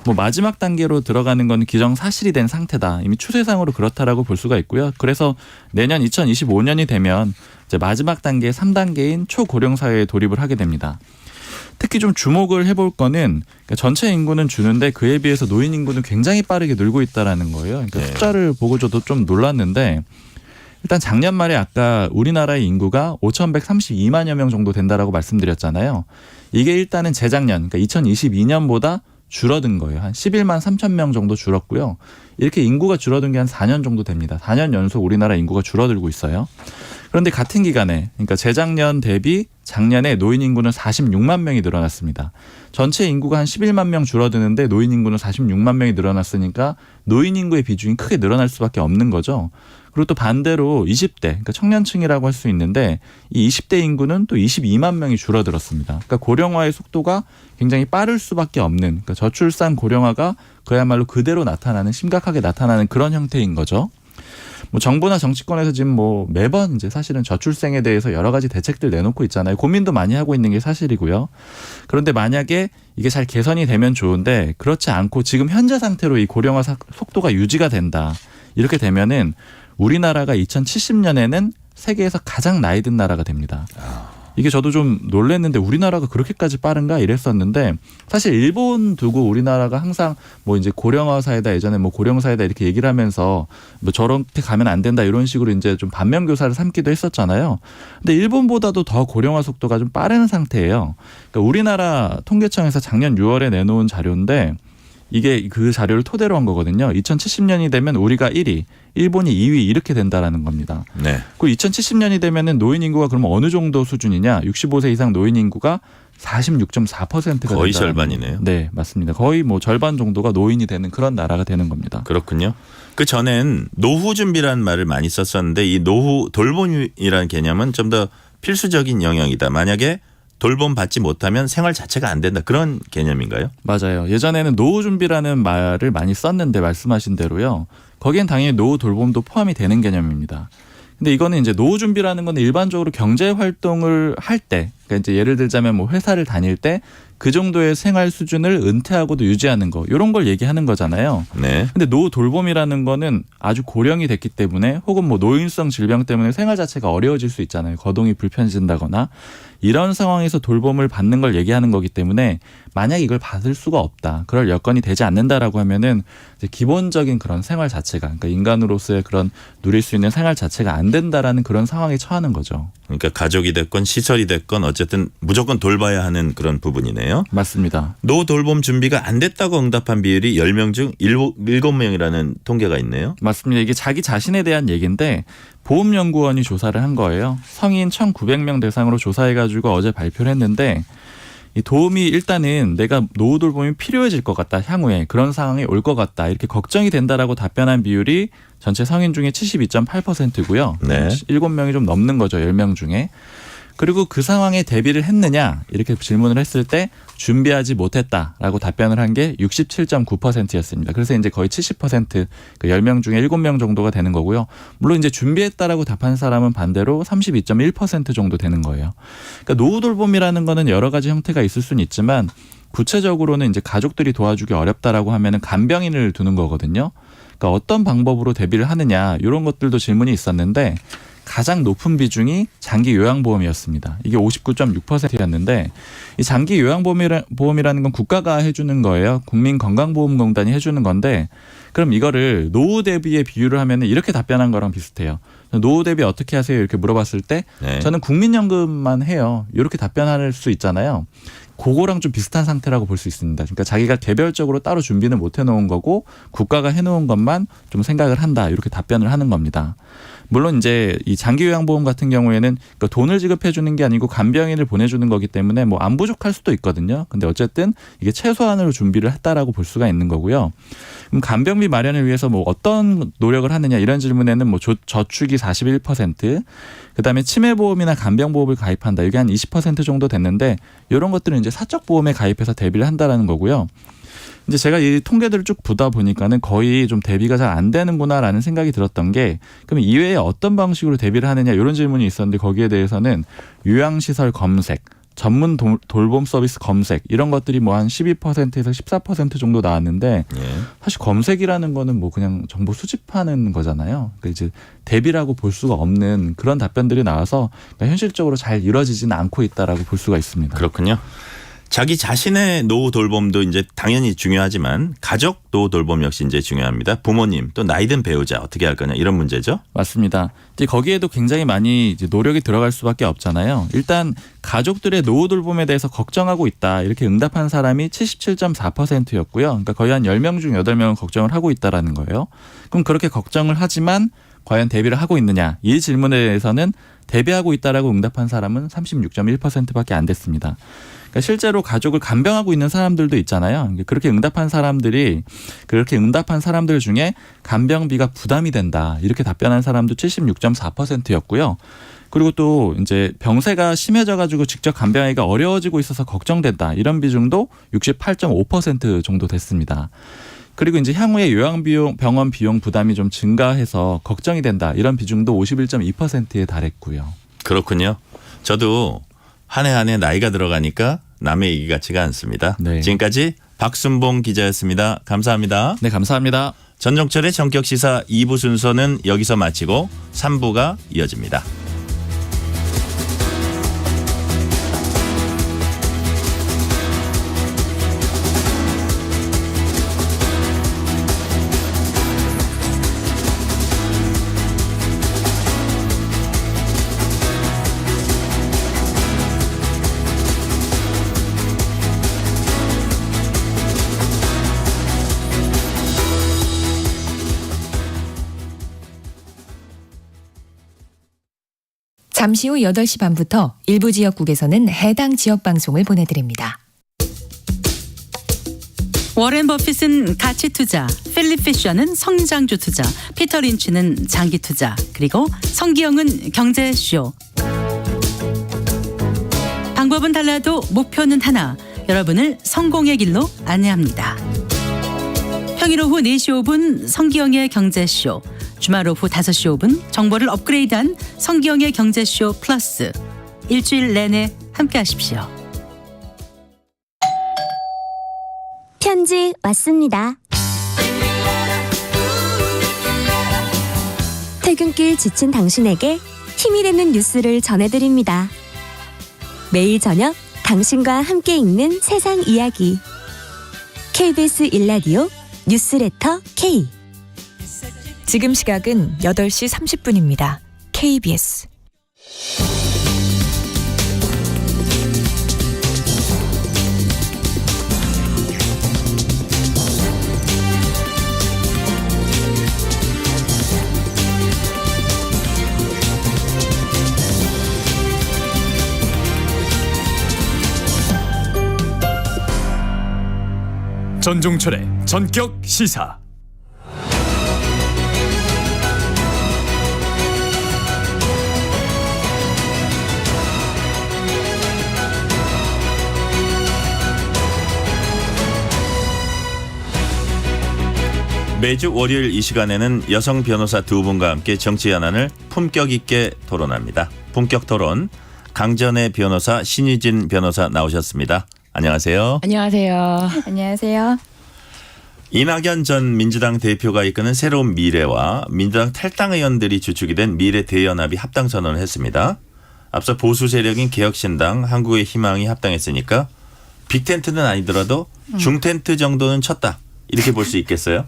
뭐 마지막 단계로 들어가는 건 기정사실이 된 상태다. 이미 추세상으로 그렇다라고 볼 수가 있고요. 그래서 내년 2025년이 되면 이제 마지막 단계 3단계인 초고령 사회에 돌입을 하게 됩니다. 특히 좀 주목을 해볼 거는 그러니까 전체 인구는 주는데 그에 비해서 노인 인구는 굉장히 빠르게 늘고 있다라는 거예요. 그러니까 네. 숫자를 보고 저도 좀 놀랐는데 일단 작년 말에 아까 우리나라의 인구가 5,132만여 명 정도 된다라고 말씀드렸잖아요. 이게 일단은 재작년 그러니까 2022년보다 줄어든 거예요. 한 11만 3천 명 정도 줄었고요. 이렇게 인구가 줄어든 게 한 4년 정도 됩니다. 4년 연속 우리나라 인구가 줄어들고 있어요. 그런데 같은 기간에 그러니까 재작년 대비 작년에 노인 인구는 46만 명이 늘어났습니다. 전체 인구가 한 11만 명 줄어드는데 노인 인구는 46만 명이 늘어났으니까 노인 인구의 비중이 크게 늘어날 수밖에 없는 거죠. 그리고 또 반대로 20대 그러니까 청년층이라고 할 수 있는데 이 20대 인구는 또 22만 명이 줄어들었습니다. 그러니까 고령화의 속도가 굉장히 빠를 수밖에 없는 그러니까 저출산 고령화가 그야말로 그대로 나타나는 심각하게 나타나는 그런 형태인 거죠. 뭐 정부나 정치권에서 지금 뭐 매번 이제 사실은 저출생에 대해서 여러 가지 대책들 내놓고 있잖아요. 고민도 많이 하고 있는 게 사실이고요. 그런데 만약에 이게 잘 개선이 되면 좋은데 그렇지 않고 지금 현재 상태로 이 고령화 속도가 유지가 된다. 이렇게 되면은 우리나라가 2070년에는 세계에서 가장 나이 든 나라가 됩니다. 이게 저도 좀 놀랐는데 우리나라가 그렇게까지 빠른가 이랬었는데 사실 일본 두고 우리나라가 항상 뭐 이제 고령화 사회다 예전에 뭐 고령 사회다 이렇게 얘기를 하면서 뭐 저렇게 가면 안 된다 이런 식으로 이제 좀 반면 교사를 삼기도 했었잖아요. 근데 일본보다도 더 고령화 속도가 좀 빠른 상태예요. 그러니까 우리나라 통계청에서 작년 6월에 내놓은 자료인데 이게 그 자료를 토대로 한 거거든요. 2070년이 되면 우리가 1위, 일본이 2위 이렇게 된다라는 겁니다. 네. 그 2070년이 되면은 노인 인구가 그러면 어느 정도 수준이냐? 65세 이상 노인 인구가 46.4%가 거의 절반이네요. 네, 맞습니다. 거의 뭐 절반 정도가 노인이 되는 그런 나라가 되는 겁니다. 그렇군요. 그 전엔 노후 준비라는 말을 많이 썼었는데 이 노후 돌봄이라는 개념은 좀 더 필수적인 영역이다. 만약에 돌봄 받지 못하면 생활 자체가 안 된다. 그런 개념인가요? 맞아요. 예전에는 노후 준비라는 말을 많이 썼는데 말씀하신 대로요. 거기엔 당연히 노후 돌봄도 포함이 되는 개념입니다. 근데 이거는 이제 노후 준비라는 건 일반적으로 경제 활동을 할 때, 그러니까 이제 예를 들자면 뭐 회사를 다닐 때 그 정도의 생활 수준을 은퇴하고도 유지하는 거, 이런 걸 얘기하는 거잖아요. 네. 근데 노후 돌봄이라는 거는 아주 고령이 됐기 때문에 혹은 뭐 노인성 질병 때문에 생활 자체가 어려워질 수 있잖아요. 거동이 불편해진다거나 이런 상황에서 돌봄을 받는 걸 얘기하는 거기 때문에 만약 이걸 받을 수가 없다, 그럴 여건이 되지 않는다라고 하면은 이제 기본적인 그런 생활 자체가, 그러니까 인간으로서의 그런 누릴 수 있는 생활 자체가 안 된다라는 그런 상황에 처하는 거죠. 그러니까 가족이 됐건 시설이 됐건 어쨌든 무조건 돌봐야 하는 그런 부분이네요. 맞습니다. 노후 돌봄 준비가 안 됐다고 응답한 비율이 10명 중 7명이라는 통계가 있네요. 맞습니다. 이게 자기 자신에 대한 얘기인데 보험연구원이 조사를 한 거예요. 성인 1,900명 대상으로 조사해가지고 어제 발표를 했는데 이 도움이 일단은 내가 노후 돌봄이 필요해질 것 같다, 향후에 그런 상황이 올 것 같다, 이렇게 걱정이 된다라고 답변한 비율이 전체 성인 중에 72.8%고요. 네. 7명이 좀 넘는 거죠. 10명 중에. 그리고 그 상황에 대비를 했느냐 이렇게 질문을 했을 때 준비하지 못했다라고 답변을 한 게 67.9%였습니다. 그래서 이제 거의 70%, 그 10명 중에 7명 정도가 되는 거고요. 물론 이제 준비했다라고 답한 사람은 반대로 32.1% 정도 되는 거예요. 그러니까 노후 돌봄이라는 거는 여러 가지 형태가 있을 수는 있지만 구체적으로는 이제 가족들이 도와주기 어렵다라고 하면은 간병인을 두는 거거든요. 그러니까 어떤 방법으로 대비를 하느냐 이런 것들도 질문이 있었는데 가장 높은 비중이 장기 요양보험이었습니다. 이게 59.6%였는데 이 장기 요양보험이라는 건 국가가 해주는 거예요. 국민건강보험공단이 해주는 건데 그럼 이거를 노후 대비에 비유를 하면 이렇게 답변한 거랑 비슷해요. 노후 대비 어떻게 하세요? 이렇게 물어봤을 때 네. 저는 국민연금만 해요. 이렇게 답변할 수 있잖아요. 그거랑 좀 비슷한 상태라고 볼 수 있습니다. 그러니까 자기가 개별적으로 따로 준비는 못 해놓은 거고 국가가 해놓은 것만 좀 생각을 한다, 이렇게 답변을 하는 겁니다. 물론 이제 이 장기요양보험 같은 경우에는 그러니까 돈을 지급해 주는 게 아니고 간병인을 보내주는 거기 때문에 뭐 안 부족할 수도 있거든요. 근데 어쨌든 이게 최소한으로 준비를 했다라고 볼 수가 있는 거고요. 그럼 간병비 마련을 위해서 뭐 어떤 노력을 하느냐 이런 질문에는 뭐 저축이 41%, 그다음에 치매보험이나 간병보험을 가입한다, 이게 한 20% 정도 됐는데 이런 것들은 이제 사적보험에 가입해서 대비를 한다라는 거고요. 이제 제가 이 통계들을 쭉 보다 보니까는 거의 좀 대비가 잘 안 되는구나라는 생각이 들었던 게, 그럼 이외에 어떤 방식으로 대비를 하느냐 이런 질문이 있었는데 거기에 대해서는 요양시설 검색, 전문 돌봄 서비스 검색 이런 것들이 뭐 한 12%에서 14% 정도 나왔는데 사실 검색이라는 거는 뭐 그냥 정보 수집하는 거잖아요. 그러니까 이제 대비라고 볼 수가 없는 그런 답변들이 나와서 현실적으로 잘 이루어지지는 않고 있다라고 볼 수가 있습니다. 그렇군요. 자기 자신의 노후 돌봄도 이제 당연히 중요하지만 가족 노후 돌봄 역시 이제 중요합니다. 부모님 또 나이 든 배우자 어떻게 할 거냐 이런 문제죠. 맞습니다. 이제 거기에도 굉장히 많이 이제 노력이 들어갈 수밖에 없잖아요. 일단 가족들의 노후 돌봄에 대해서 걱정하고 있다, 이렇게 응답한 사람이 77.4%였고요. 그러니까 거의 한 10명 중 8명은 걱정을 하고 있다라는 거예요. 그럼 그렇게 걱정을 하지만 과연 대비를 하고 있느냐, 이 질문에 대해서는 대비하고 있다라고 응답한 사람은 36.1%밖에 안 됐습니다. 그러니까 실제로 가족을 간병하고 있는 사람들도 있잖아요. 그렇게 응답한 사람들 중에 간병비가 부담이 된다, 이렇게 답변한 사람도 76.4%였고요. 그리고 또 이제 병세가 심해져가지고 직접 간병하기가 어려워지고 있어서 걱정된다, 이런 비중도 68.5% 정도 됐습니다. 그리고 이제 향후에 요양비용, 병원 비용 부담이 좀 증가해서 걱정이 된다, 이런 비중도 51.2%에 달했고요. 그렇군요. 저도 한 해 한 해 나이가 들어가니까 남의 얘기 같지가 않습니다. 네. 지금까지 박순봉 기자였습니다. 감사합니다. 네, 감사합니다. 전종철의 전격시사 2부 순서는 여기서 마치고 3부가 이어집니다. 잠시 후 8시 반부터 일부 지역국에서는 해당 지역 방송을 보내드립니다. 워렌 버핏은 가치 투자, 필립 피셔는 성장주 투자, 피터 린치는 장기 투자, 그리고 성기영은 경제쇼. 방법은 달라도 목표는 하나. 여러분을 성공의 길로 안내합니다. 평일 오후 4시 5분 성기영의 경제쇼. 주말 오후 5시 5분 정보를 업그레이드한 성기영의 경제쇼 플러스. 일주일 내내 함께 하십시오. 편지 왔습니다. 퇴근길 지친 당신에게 힘이 되는 뉴스를 전해드립니다. 매일 저녁 당신과 함께 읽는 세상 이야기. KBS 1라디오 뉴스레터 K. 지금 시각은 8시 30분입니다. KBS. 전종철의 전격 시사. 매주 월요일 이 시간에는 여성 변호사 두 분과 함께 정치 현안을 품격 있게 토론합니다. 품격 토론 강전의 변호사 신유진 변호사 나오셨습니다. 안녕하세요. 안녕하세요. 안녕하세요. 이낙연 전 민주당 대표가 이끄는 새로운 미래와 민주당 탈당 의원들이 주축이 된 미래대연합이 합당 선언을 했습니다. 앞서 보수 세력인 개혁신당, 한국의 희망이 합당했으니까 빅텐트는 아니더라도 중텐트 정도는 쳤다. 이렇게 볼 수 있겠어요?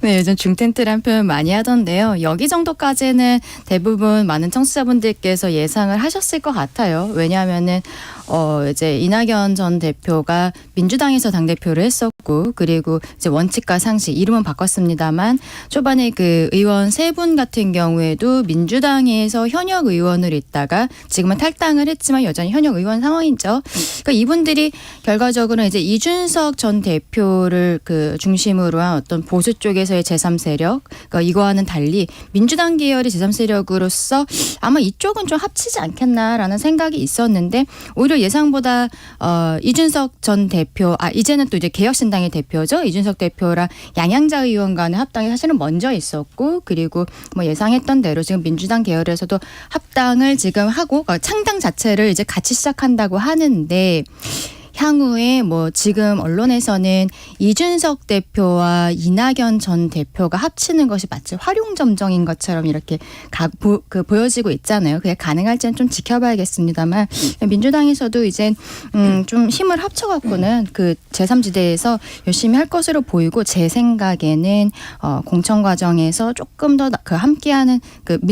네, 요즘 중텐트란 표현 많이 하던데요. 여기 정도까지는 대부분 많은 청취자분들께서 예상을 하셨을 것 같아요. 왜냐하면은 이제 이낙연 전 대표가 민주당에서 당대표를 했었고, 그리고 이제 원칙과 상식, 이름은 바꿨습니다만 초반에 그 의원 3분 같은 경우에도 민주당에서 현역 의원을 있다가 지금은 탈당을 했지만 여전히 현역 의원 상황이죠. 그러니까 이분들이 결과적으로 이제 이준석 전 대표를 그 중심으로 한 어떤 보수 쪽에서의 제3세력, 그러니까 이거와는 달리 민주당 계열의 제3세력으로서 아마 이쪽은 좀 합치지 않겠나라는 생각이 있었는데, 오히려 예상보다 이준석 전 대표, 이제는 또 이제 개혁신당의 대표죠. 이준석 대표랑 양양자 의원 간의 합당이 사실은 먼저 있었고, 그리고 뭐 예상했던 대로 지금 민주당 계열에서도 합당을 지금 하고 창당 자체를 이제 같이 시작한다고 하는데, 향후에 뭐 지금 언론에서는 이준석 대표와 이낙연 전 대표가 합치는 것이 마치 활용점정인 것처럼 이렇게 보여지고 있잖아요. 그게 가능할지는 좀 지켜봐야겠습니다만, 민주당에서도 이제 좀 힘을 합쳐갖고는 그 제3지대에서 열심히 할 것으로 보이고, 제 생각에는 공천 과정에서 조금 더 그 함께하는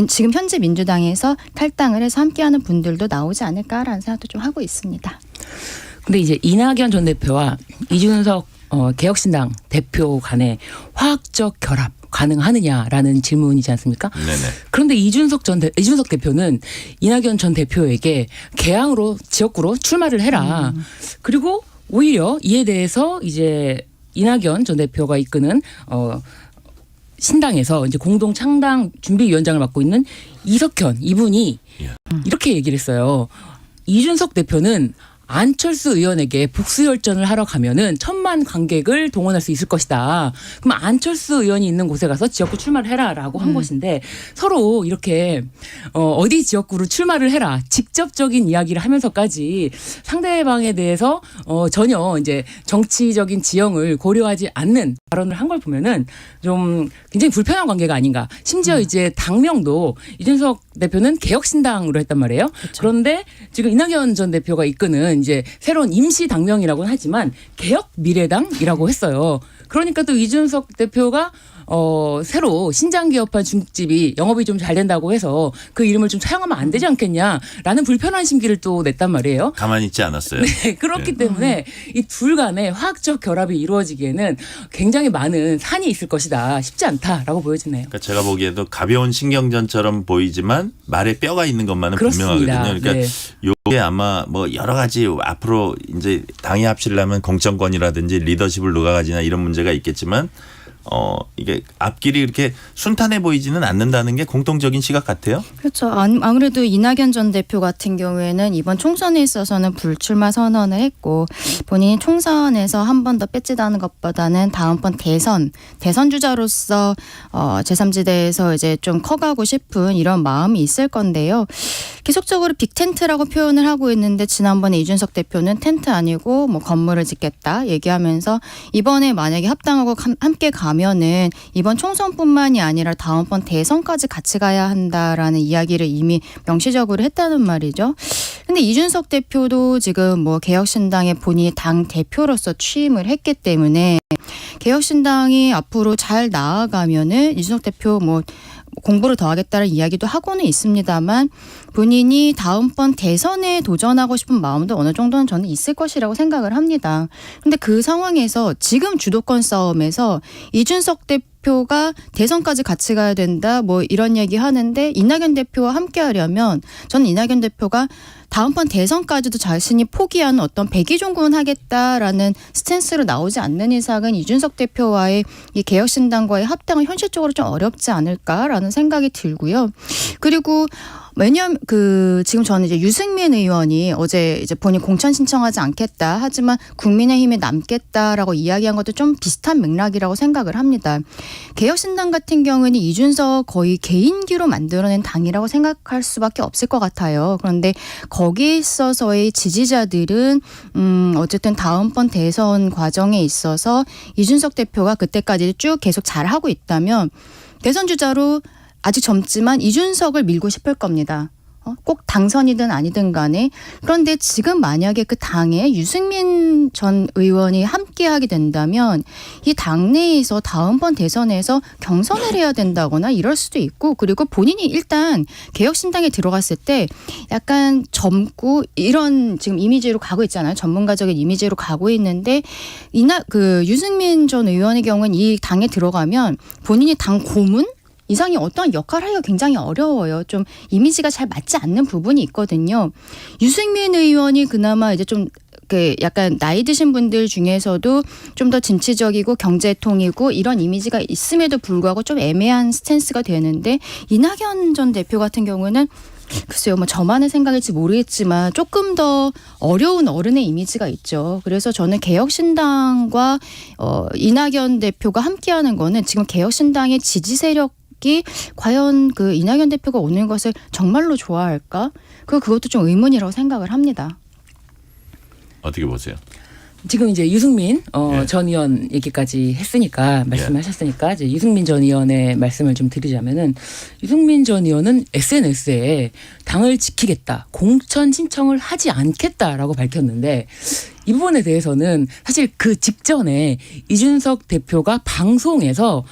지금 현재 민주당에서 탈당을 해서 함께하는 분들도 나오지 않을까라는 생각도 좀 하고 있습니다. 근데 이제 이낙연 전 대표와 이준석 개혁신당 대표 간의 화학적 결합 가능하느냐라는 질문이지 않습니까? 네네. 그런데 이준석 대표는 이낙연 전 대표에게 개항으로 지역구로 출마를 해라. 그리고 오히려 이에 대해서 이제 이낙연 전 대표가 이끄는 신당에서 이제 공동 창당 준비위원장을 맡고 있는 이석현 이분이 이렇게 얘기를 했어요. 이준석 대표는 안철수 의원에게 복수열전을 하러 가면은 1000만 관객을 동원할 수 있을 것이다. 그럼 안철수 의원이 있는 곳에 가서 지역구 출마를 해라라고 한 것인데, 서로 이렇게 어디 지역구로 출마를 해라 직접적인 이야기를 하면서까지 상대방에 대해서 전혀 이제 정치적인 지형을 고려하지 않는 발언을 한 걸 보면은 좀 굉장히 불편한 관계가 아닌가. 심지어 이제 당명도 이준석 대표는 개혁신당으로 했단 말이에요. 그렇죠. 그런데 지금 이낙연 전 대표가 이끄는 이제 새로운 임시 당명이라고는 하지만 개혁 미래당이라고 했어요. 그러니까 또 이준석 대표가 새로 신장 개업한 중국집이 영업이 좀 잘 된다고 해서 그 이름을 좀 사용하면 안 되지 않겠냐라는 불편한 심기를 또 냈단 말이에요. 가만히 있지 않았어요. 네, 그렇기 때문에 이 둘 간의 화학적 결합이 이루어지기에는 굉장히 많은 산이 있을 것이다. 쉽지 않다라고 보여지네요. 그러니까 제가 보기에도 가벼운 신경전처럼 보이지만 말에 뼈가 있는 것만은 그렇습니다. 분명하거든요. 그러니까 네. 이게 아마 뭐 여러 가지 앞으로 이제 당이 합치려면 공천권이라든지 리더십을 누가 가지나 이런 문제가 있겠지만 이게 앞길이 이렇게 순탄해 보이지는 않는다는 게 공통적인 시각 같아요. 그렇죠. 아무래도 이낙연 전 대표 같은 경우에는 이번 총선에 있어서는 불출마 선언을 했고 본인이 총선에서 한 번 더 뺏지다는 것보다는 다음번 대선 주자로서 제3지대에서 이제 좀 커가고 싶은 이런 마음이 있을 건데요. 계속적으로 빅텐트라고 표현을 하고 있는데 지난번에 이준석 대표는 텐트 아니고 뭐 건물을 짓겠다 얘기하면서 이번에 만약에 합당하고 함께 가면은 이번 총선뿐만이 아니라 다음번 대선까지 같이 가야 한다라는 이야기를 이미 명시적으로 했다는 말이죠. 근데 이준석 대표도 지금 뭐 개혁신당에 본인이 당 대표로서 취임을 했기 때문에 개혁신당이 앞으로 잘 나아가면은 이준석 대표 뭐 공부를 더 하겠다는 이야기도 하고는 있습니다만 본인이 다음번 대선에 도전하고 싶은 마음도 어느 정도는 저는 있을 것이라고 생각을 합니다. 근데 그 상황에서 지금 주도권 싸움에서 이준석 대표가 대선까지 같이 가야 된다 뭐 이런 얘기 하는데 이낙연 대표와 함께 하려면 저는 이낙연 대표가 다음번 대선까지도 자신이 포기하는 어떤 백의종군 하겠다라는 스탠스로 나오지 않는 이상은 이준석 대표와의 이 개혁신당과의 합당은 현실적으로 좀 어렵지 않을까라는 생각이 들고요. 그리고 왜냐하면 지금 저는 이제 유승민 의원이 어제 이제 본인 공천 신청하지 않겠다 하지만 국민의힘에 남겠다라고 이야기한 것도 좀 비슷한 맥락이라고 생각을 합니다. 개혁신당 같은 경우에는 이준석 거의 개인기로 만들어낸 당이라고 생각할 수밖에 없을 것 같아요. 그런데 거기에 있어서의 지지자들은 어쨌든 다음번 대선 과정에 있어서 이준석 대표가 그때까지 쭉 계속 잘하고 있다면 대선 주자로 아직 젊지만 이준석을 밀고 싶을 겁니다. 꼭 당선이든 아니든 간에. 그런데 지금 만약에 그 당에 유승민 전 의원이 함께하게 된다면 이 당내에서 다음번 대선에서 경선을 해야 된다거나 이럴 수도 있고 그리고 본인이 일단 개혁신당에 들어갔을 때 약간 젊고 이런 지금 이미지로 가고 있잖아요. 전문가적인 이미지로 가고 있는데 유승민 전 의원의 경우는 이 당에 들어가면 본인이 당 고문? 이상이 어떠한 역할을 하기가 굉장히 어려워요. 좀 이미지가 잘 맞지 않는 부분이 있거든요. 유승민 의원이 그나마 이제 좀 약간 나이 드신 분들 중에서도 좀 더 진취적이고 경제통이고 이런 이미지가 있음에도 불구하고 좀 애매한 스탠스가 되는데 이낙연 전 대표 같은 경우는 글쎄요, 뭐 저만의 생각일지 모르겠지만 조금 더 어려운 어른의 이미지가 있죠. 그래서 저는 개혁신당과 이낙연 대표가 함께하는 거는 지금 개혁신당의 지지 세력 과연 그 이낙연 대표가 오는 것을 정말로 좋아할까? 그것도 좀 의문이라고 생각을 합니다. 어떻게 보세요? 지금 이제 유승민 전 의원 얘기까지 했으니까 말씀하셨으니까 이제 유승민 전 의원의 말씀을 좀 드리자면은 유승민 전 의원은 SNS에 당을 지키겠다, 공천 신청을 하지 않겠다라고 밝혔는데 이 부분에 대해서는 사실 그 직전에 이준석 대표가 방송에서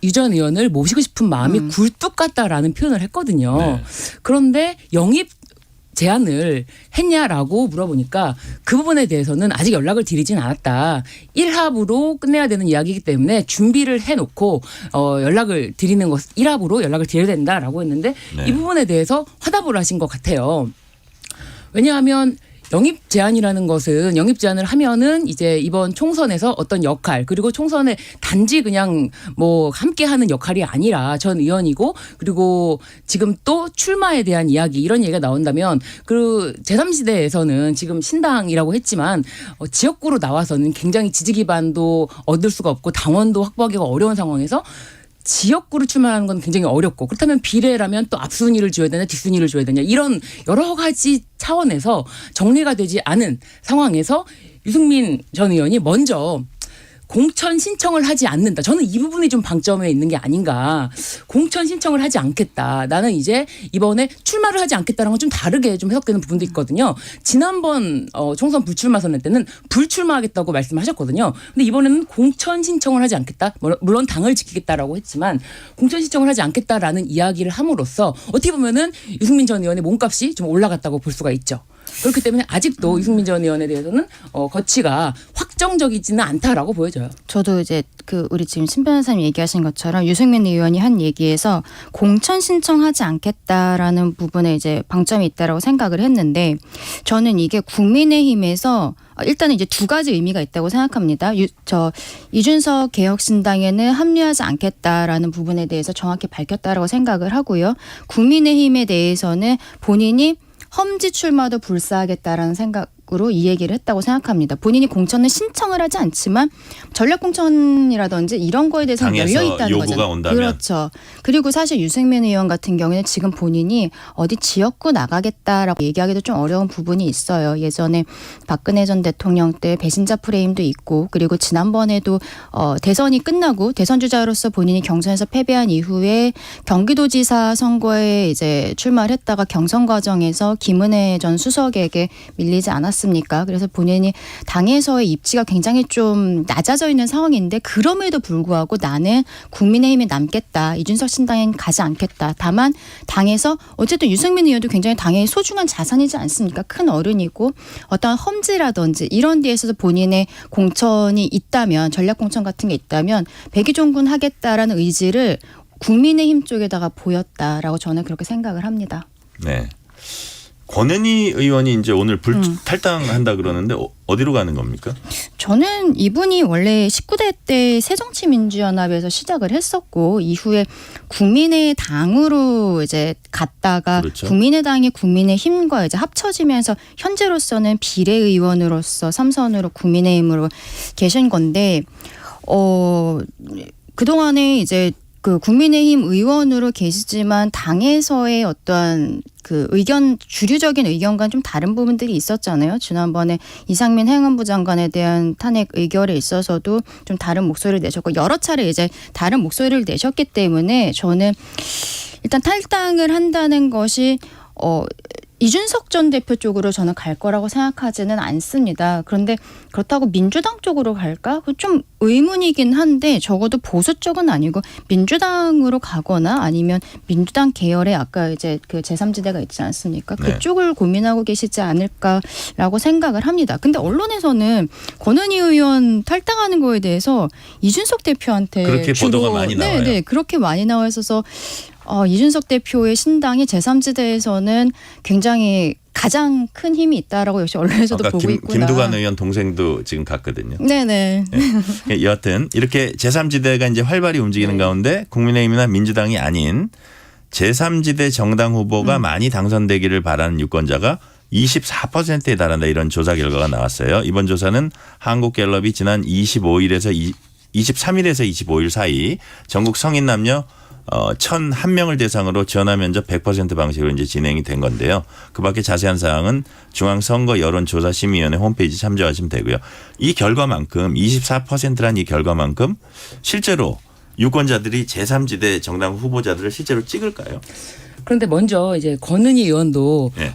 유 전 의원을 모시고 싶은 마음이 굴뚝 같다라는 표현을 했거든요. 네. 그런데 영입 제안을 했냐라고 물어보니까 그 부분에 대해서는 아직 연락을 드리진 않았다. 1합으로 끝내야 되는 이야기이기 때문에 준비를 해놓고 연락을 드리는 것 1합으로 연락을 드려야 된다라고 했는데 이 부분에 대해서 화답을 하신 것 같아요. 왜냐하면 영입 제안이라는 것은 영입 제안을 하면은 이제 이번 총선에서 어떤 역할 그리고 총선에 단지 그냥 뭐 함께하는 역할이 아니라 전 의원이고 그리고 지금 또 출마에 대한 이야기 이런 얘기가 나온다면 그 제3시대에서는 지금 신당이라고 했지만 지역구로 나와서는 굉장히 지지 기반도 얻을 수가 없고 당원도 확보하기가 어려운 상황에서 지역구를 출마하는 건 굉장히 어렵고 그렇다면 비례라면 또 앞순위를 줘야 되냐 뒷순위를 줘야 되냐 이런 여러 가지 차원에서 정리가 되지 않은 상황에서 유승민 전 의원이 먼저 공천 신청을 하지 않는다. 저는 이 부분이 좀 방점에 있는 게 아닌가. 공천 신청을 하지 않겠다. 나는 이제 이번에 출마를 하지 않겠다는 건 좀 다르게 좀 해석되는 부분도 있거든요. 지난번 총선 불출마 선언 때는 불출마하겠다고 말씀하셨거든요. 근데 이번에는 공천 신청을 하지 않겠다. 물론 당을 지키겠다라고 했지만 공천 신청을 하지 않겠다라는 이야기를 함으로써 어떻게 보면은 유승민 전 의원의 몸값이 좀 올라갔다고 볼 수가 있죠. 그렇기 때문에 아직도 유승민 전 의원에 대해서는 거취가 확정적이지는 않다라고 보여져요. 저도 이제 우리 지금 신 변호사님 얘기하신 것처럼 유승민 의원이 한 얘기에서 공천 신청하지 않겠다라는 부분에 이제 방점이 있다라고 생각을 했는데 저는 이게 국민의힘에서 일단은 이제 두 가지 의미가 있다고 생각합니다. 이준석 개혁신당에는 합류하지 않겠다라는 부분에 대해서 정확히 밝혔다라고 생각을 하고요. 국민의힘에 대해서는 본인이 험지 출마도 불사하겠다라는 생각으로 이 얘기를 했다고 생각합니다. 본인이 공천을 신청을 하지 않지만 전략 공천이라든지 이런 거에 대해서는 열려 있다는 요구가 거잖아요. 온다면. 그렇죠. 그리고 사실 유승민 의원 같은 경우에는 지금 본인이 어디 지역구 나가겠다라고 얘기하기도 좀 어려운 부분이 있어요. 예전에 박근혜 전 대통령 때 배신자 프레임도 있고 그리고 지난번에도 대선이 끝나고 대선 주자로서 본인이 경선에서 패배한 이후에 경기도지사 선거에 이제 출마를 했다가 경선 과정에서 김은혜 전 수석에게 밀리지 않았습니까? 그래서 본인이 당에서의 입지가 굉장히 좀 낮아져 있는 상황인데 그럼에도 불구하고 나는 국민의힘에 남겠다. 이준석 신당엔 가지 않겠다. 다만 당에서 어쨌든 유승민 의원도 굉장히 당의 소중한 자산이지 않습니까? 큰 어른이고 어떤 험지라든지 이런 데에서 본인의 공천이 있다면 전략 공천 같은 게 있다면 백의종군 하겠다라는 의지를 국민의힘 쪽에다가 보였다라고 저는 그렇게 생각을 합니다. 네. 권은희 의원이 이제 오늘 탈당한다 그러는데 어디로 가는 겁니까? 저는 이분이 원래 19대 때 새정치민주연합에서 시작을 했었고 이후에 국민의당으로 이제 갔다가 그렇죠. 국민의당이 국민의힘과 이제 합쳐지면서 현재로서는 비례의원으로서 3선으로 국민의힘으로 계신 건데 그동안에 이제 국민의힘 의원으로 계시지만 당에서의 어떤 주류적인 의견과는 좀 다른 부분들이 있었잖아요. 지난번에 이상민 행안부 장관에 대한 탄핵 의결에 있어서도 좀 다른 목소리를 내셨고 여러 차례 이제 다른 목소리를 내셨기 때문에 저는 일단 탈당을 한다는 것이 이준석 전 대표 쪽으로 저는 갈 거라고 생각하지는 않습니다. 그런데 그렇다고 민주당 쪽으로 갈까? 좀 의문이긴 한데 적어도 보수 쪽은 아니고 민주당으로 가거나 아니면 민주당 계열의 아까 이제 제3지대가 있지 않습니까? 그쪽을 고민하고 계시지 않을까라고 생각을 합니다. 근데 언론에서는 권은희 의원 탈당하는 거에 대해서 이준석 대표한테 그렇게 보도가 많이 나와요. 네, 그렇게 많이 나와 있어서 이준석 대표의 신당이 제3지대에서는 굉장히 가장 큰 힘이 있다라고 역시 언론에서도 보고 있구나. 김두관 의원 동생도 지금 갔거든요. 네네. 네. 여하튼 이렇게 제3지대가 이제 활발히 움직이는 가운데 국민의힘이나 민주당이 아닌 제3지대 정당 후보가 많이 당선되기를 바라는 유권자가 24%에 달한다 이런 조사 결과가 나왔어요. 이번 조사는 한국갤럽이 지난 23일에서 25일 사이 전국 성인 남녀 1,001명을 대상으로 전화 면접 100% 방식으로 이제 진행이 된 건데요. 그 밖에 자세한 사항은 중앙선거 여론조사심의위원회 홈페이지 참조하시면 되고요. 이 결과만큼 24%란 이 결과만큼 실제로 유권자들이 제3지대 정당 후보자들을 실제로 찍을까요? 그런데 먼저 이제 권은희 의원도 네.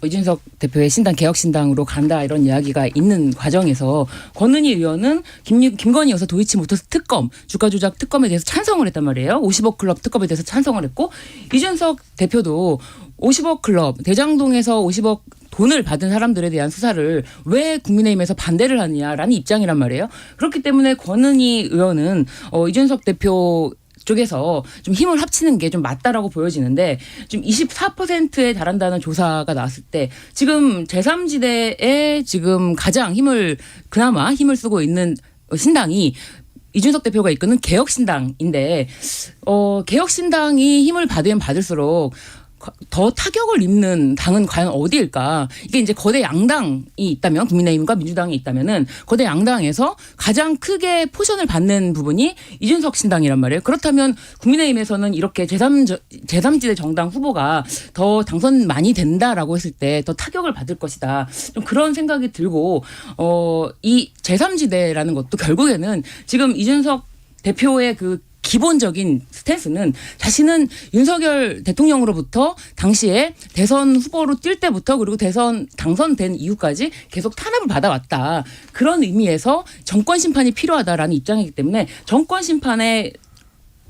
이준석 대표의 신당 개혁신당으로 간다 이런 이야기가 있는 과정에서 권은희 의원은 김건희 여사 도이치모터스 특검 주가 조작 특검에 대해서 찬성을 했단 말이에요. 50억 클럽 특검에 대해서 찬성을 했고 이준석 대표도 50억 클럽 대장동에서 50억 돈을 받은 사람들에 대한 수사를 왜 국민의힘에서 반대를 하느냐라는 입장이란 말이에요. 그렇기 때문에 권은희 의원은 이준석 대표 쪽에서 좀 힘을 합치는 게 좀 맞다라고 보여지는데 지금 24%에 달한다는 조사가 나왔을 때 지금 제3지대에 지금 가장 그나마 힘을 쓰고 있는 신당이 이준석 대표가 이끄는 개혁신당인데 개혁신당이 힘을 받으면 받을수록 더 타격을 입는 당은 과연 어디일까? 이게 이제 거대 양당이 있다면, 국민의힘과 민주당이 있다면은 거대 양당에서 가장 크게 포션을 받는 부분이 이준석 신당이란 말이에요. 그렇다면 국민의힘에서는 이렇게 제3지대 정당 후보가 더 당선 많이 된다라고 했을 때 더 타격을 받을 것이다. 좀 그런 생각이 들고, 이 제3지대라는 것도 결국에는 지금 이준석 대표의 그 기본적인 스탠스는 자신은 윤석열 대통령으로부터 당시에 대선 후보로 뛸 때부터 그리고 대선 당선된 이후까지 계속 탄압을 받아왔다. 그런 의미에서 정권 심판이 필요하다라는 입장이기 때문에 정권 심판의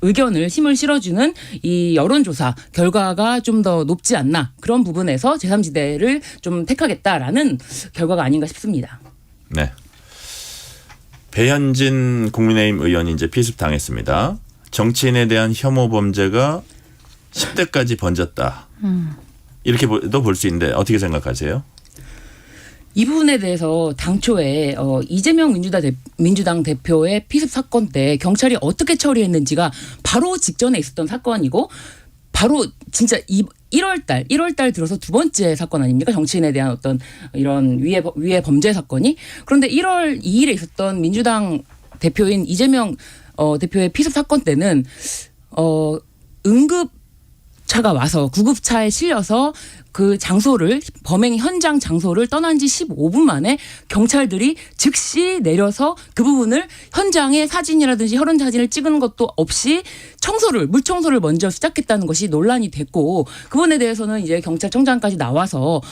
의견을 힘을 실어주는 이 여론조사 결과가 좀 더 높지 않나, 그런 부분에서 제3지대를 좀 택하겠다라는 결과가 아닌가 싶습니다. 네. 배현진 국민의힘 의원이 이제 피습당했습니다. 정치인에 대한 혐오 범죄가 10대까지 번졌다. 이렇게도 볼 수 있는데 어떻게 생각하세요? 이 부분에 대해서 당초에 이재명 민주당 대표의 피습 사건 때 경찰이 어떻게 처리했는지가 바로 직전에 있었던 사건이고, 바로 진짜 1월 달 들어서 두 번째 사건 아닙니까? 정치인에 대한 어떤 이런 위해 범죄 사건이. 그런데 1월 2일에 있었던 민주당 대표인 이재명 대표의 피습 사건 때는 응급차가 와서 구급차에 실려서 그 장소를, 범행 현장 장소를 떠난 지 15분 만에 경찰들이 즉시 내려서 그 부분을 현장의 사진이라든지 혈흔 사진을 찍은 것도 없이 물 청소를 먼저 시작했다는 것이 논란이 됐고, 그 부분에 대해서는 이제 경찰청장까지 나와서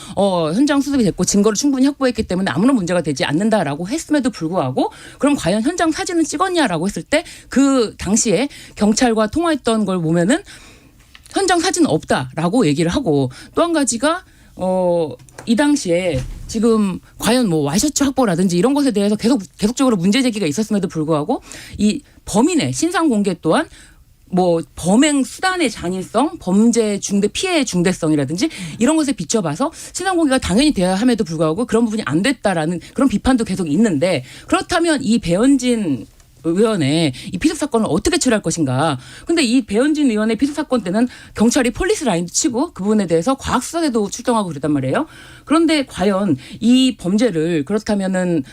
현장 수습이 됐고 증거를 충분히 확보했기 때문에 아무런 문제가 되지 않는다라고 했음에도 불구하고, 그럼 과연 현장 사진은 찍었냐라고 했을 때 그 당시에 경찰과 통화했던 걸 보면은 현장 사진은 없다라고 얘기를 하고, 또 한 가지가 이 당시에 지금 과연 뭐 와이셔츠 확보라든지 이런 것에 대해서 계속적으로 문제 제기가 있었음에도 불구하고 이 범인의 신상 공개 또한 뭐 범행 수단의 잔인성, 범죄 피해의 중대성이라든지 이런 것에 비춰봐서 신상 공개가 당연히 돼야 함에도 불구하고 그런 부분이 안 됐다라는 그런 비판도 계속 있는데, 그렇다면 이 배현진 의원의 이 피습 사건을 어떻게 처리할 것인가. 근데 이 배현진 의원의 피습 사건 때는 경찰이 폴리스 라인도 치고 그 부분에 대해서 과학수사대도 출동하고 그랬단 말이에요. 그런데 과연 이 범죄를, 그렇다면은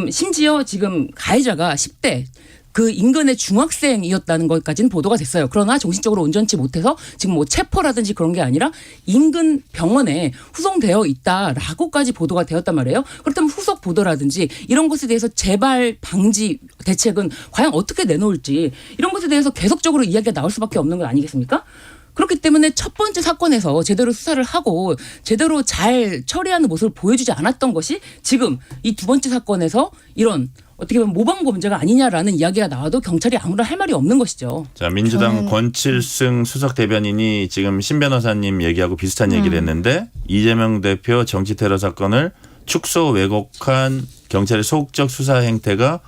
심지어 지금 가해자가 10대 그 인근의 중학생이었다는 것까지는 보도가 됐어요. 그러나 정신적으로 온전치 못해서 지금 뭐 체포라든지 그런 게 아니라 인근 병원에 후송되어 있다라고까지 보도가 되었단 말이에요. 그렇다면 후속 보도라든지 이런 것에 대해서 재발 방지 대책은 과연 어떻게 내놓을지, 이런 것에 대해서 계속적으로 이야기가 나올 수밖에 없는 건 아니겠습니까? 그렇기 때문에 첫 번째 사건에서 제대로 수사를 하고 제대로 잘 처리하는 모습을 보여주지 않았던 것이 지금 이 두 번째 사건에서 이런 어떻게 보면 모방 범죄가 아니냐라는 이야기가 나와도 경찰이 아무런 할 말이 없는 것이죠. 자, 민주당 권칠승 수석 대변인이 지금 신 변호사님 얘기하고 비슷한 얘기를 했는데, 이재명 대표 정치 테러 사건을 축소 왜곡한 경찰의 소극적 수사 행태가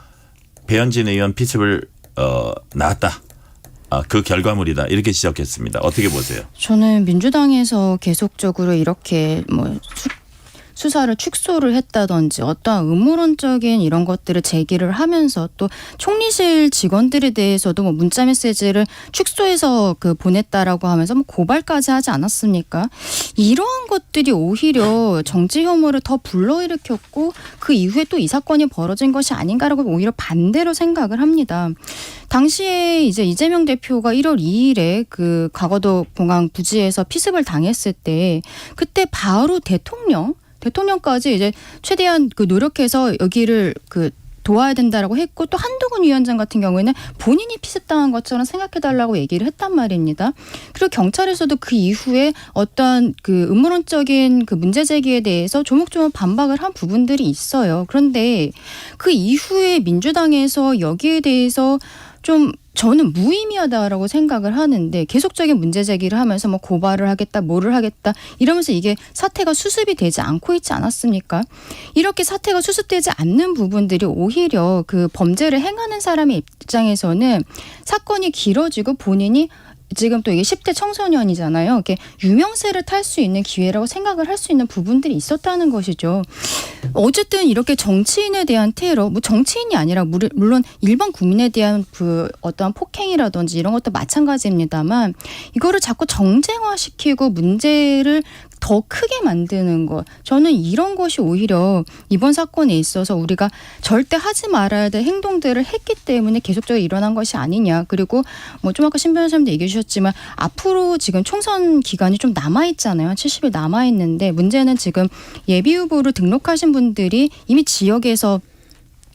배현진 의원 피습을 낳았다. 그 결과물이다. 이렇게 지적했습니다. 어떻게 보세요? 저는 민주당에서 계속적으로 이렇게 수사를 축소를 했다든지 어떠한 음모론적인 이런 것들을 제기를 하면서 또 총리실 직원들에 대해서도 뭐 문자 메시지를 축소해서 보냈다라고 하면서 뭐 고발까지 하지 않았습니까? 이러한 것들이 오히려 정치 혐오를 더 불러일으켰고 그 이후에 또 이 사건이 벌어진 것이 아닌가라고 오히려 반대로 생각을 합니다. 당시에 이제 이재명 대표가 1월 2일에 그 과거도 공항 부지에서 피습을 당했을 때 그때 바로 대통령까지 이제 최대한 노력해서 여기를 도와야 된다라고 했고, 또 한동훈 위원장 같은 경우에는 본인이 피습당한 것처럼 생각해달라고 얘기를 했단 말입니다. 그리고 경찰에서도 그 이후에 어떤 음모론적인 문제 제기에 대해서 조목조목 반박을 한 부분들이 있어요. 그런데 그 이후에 민주당에서 여기에 대해서 좀 저는 무의미하다라고 생각을 하는데, 계속적인 문제 제기를 하면서 뭐 고발을 하겠다, 뭐를 하겠다 이러면서 이게 사태가 수습이 되지 않고 있지 않았습니까? 이렇게 사태가 수습되지 않는 부분들이 오히려 그 범죄를 행하는 사람의 입장에서는 사건이 길어지고 본인이 지금 또 이게 10대 청소년이잖아요. 이렇게 유명세를 탈 수 있는 기회라고 생각을 할 수 있는 부분들이 있었다는 것이죠. 어쨌든 이렇게 정치인에 대한 테러, 뭐 정치인이 아니라 물론 일반 국민에 대한 그 어떠한 폭행이라든지 이런 것도 마찬가지입니다만 이거를 자꾸 정쟁화시키고 문제를 더 크게 만드는 것. 저는 이런 것이 오히려 이번 사건에 있어서 우리가 절대 하지 말아야 될 행동들을 했기 때문에 계속적으로 일어난 것이 아니냐. 그리고 뭐 좀 아까 신 변호사님도 얘기해 주셨지만 앞으로 지금 총선 기간이 좀 남아있잖아요. 70일 남아있는데 문제는 지금 예비후보로 등록하신 분들이 이미 지역에서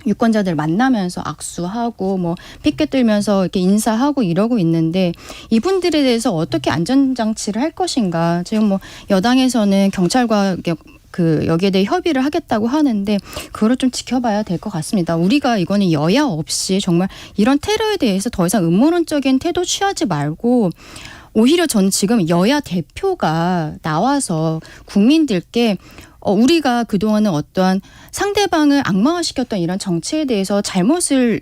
유권자들 만나면서 악수하고 뭐 피켓 들면서 이렇게 인사하고 이러고 있는데 이분들에 대해서 어떻게 안전장치를 할 것인가. 지금 뭐 여당에서는 경찰과 여기에 대해 협의를 하겠다고 하는데 그거를 좀 지켜봐야 될 것 같습니다. 우리가 이거는 여야 없이 정말 이런 테러에 대해서 더 이상 음모론적인 태도 취하지 말고 오히려 전 지금 여야 대표가 나와서 국민들께 우리가 그동안은 어떠한 상대방을 악마화시켰던 이런 정치에 대해서 잘못을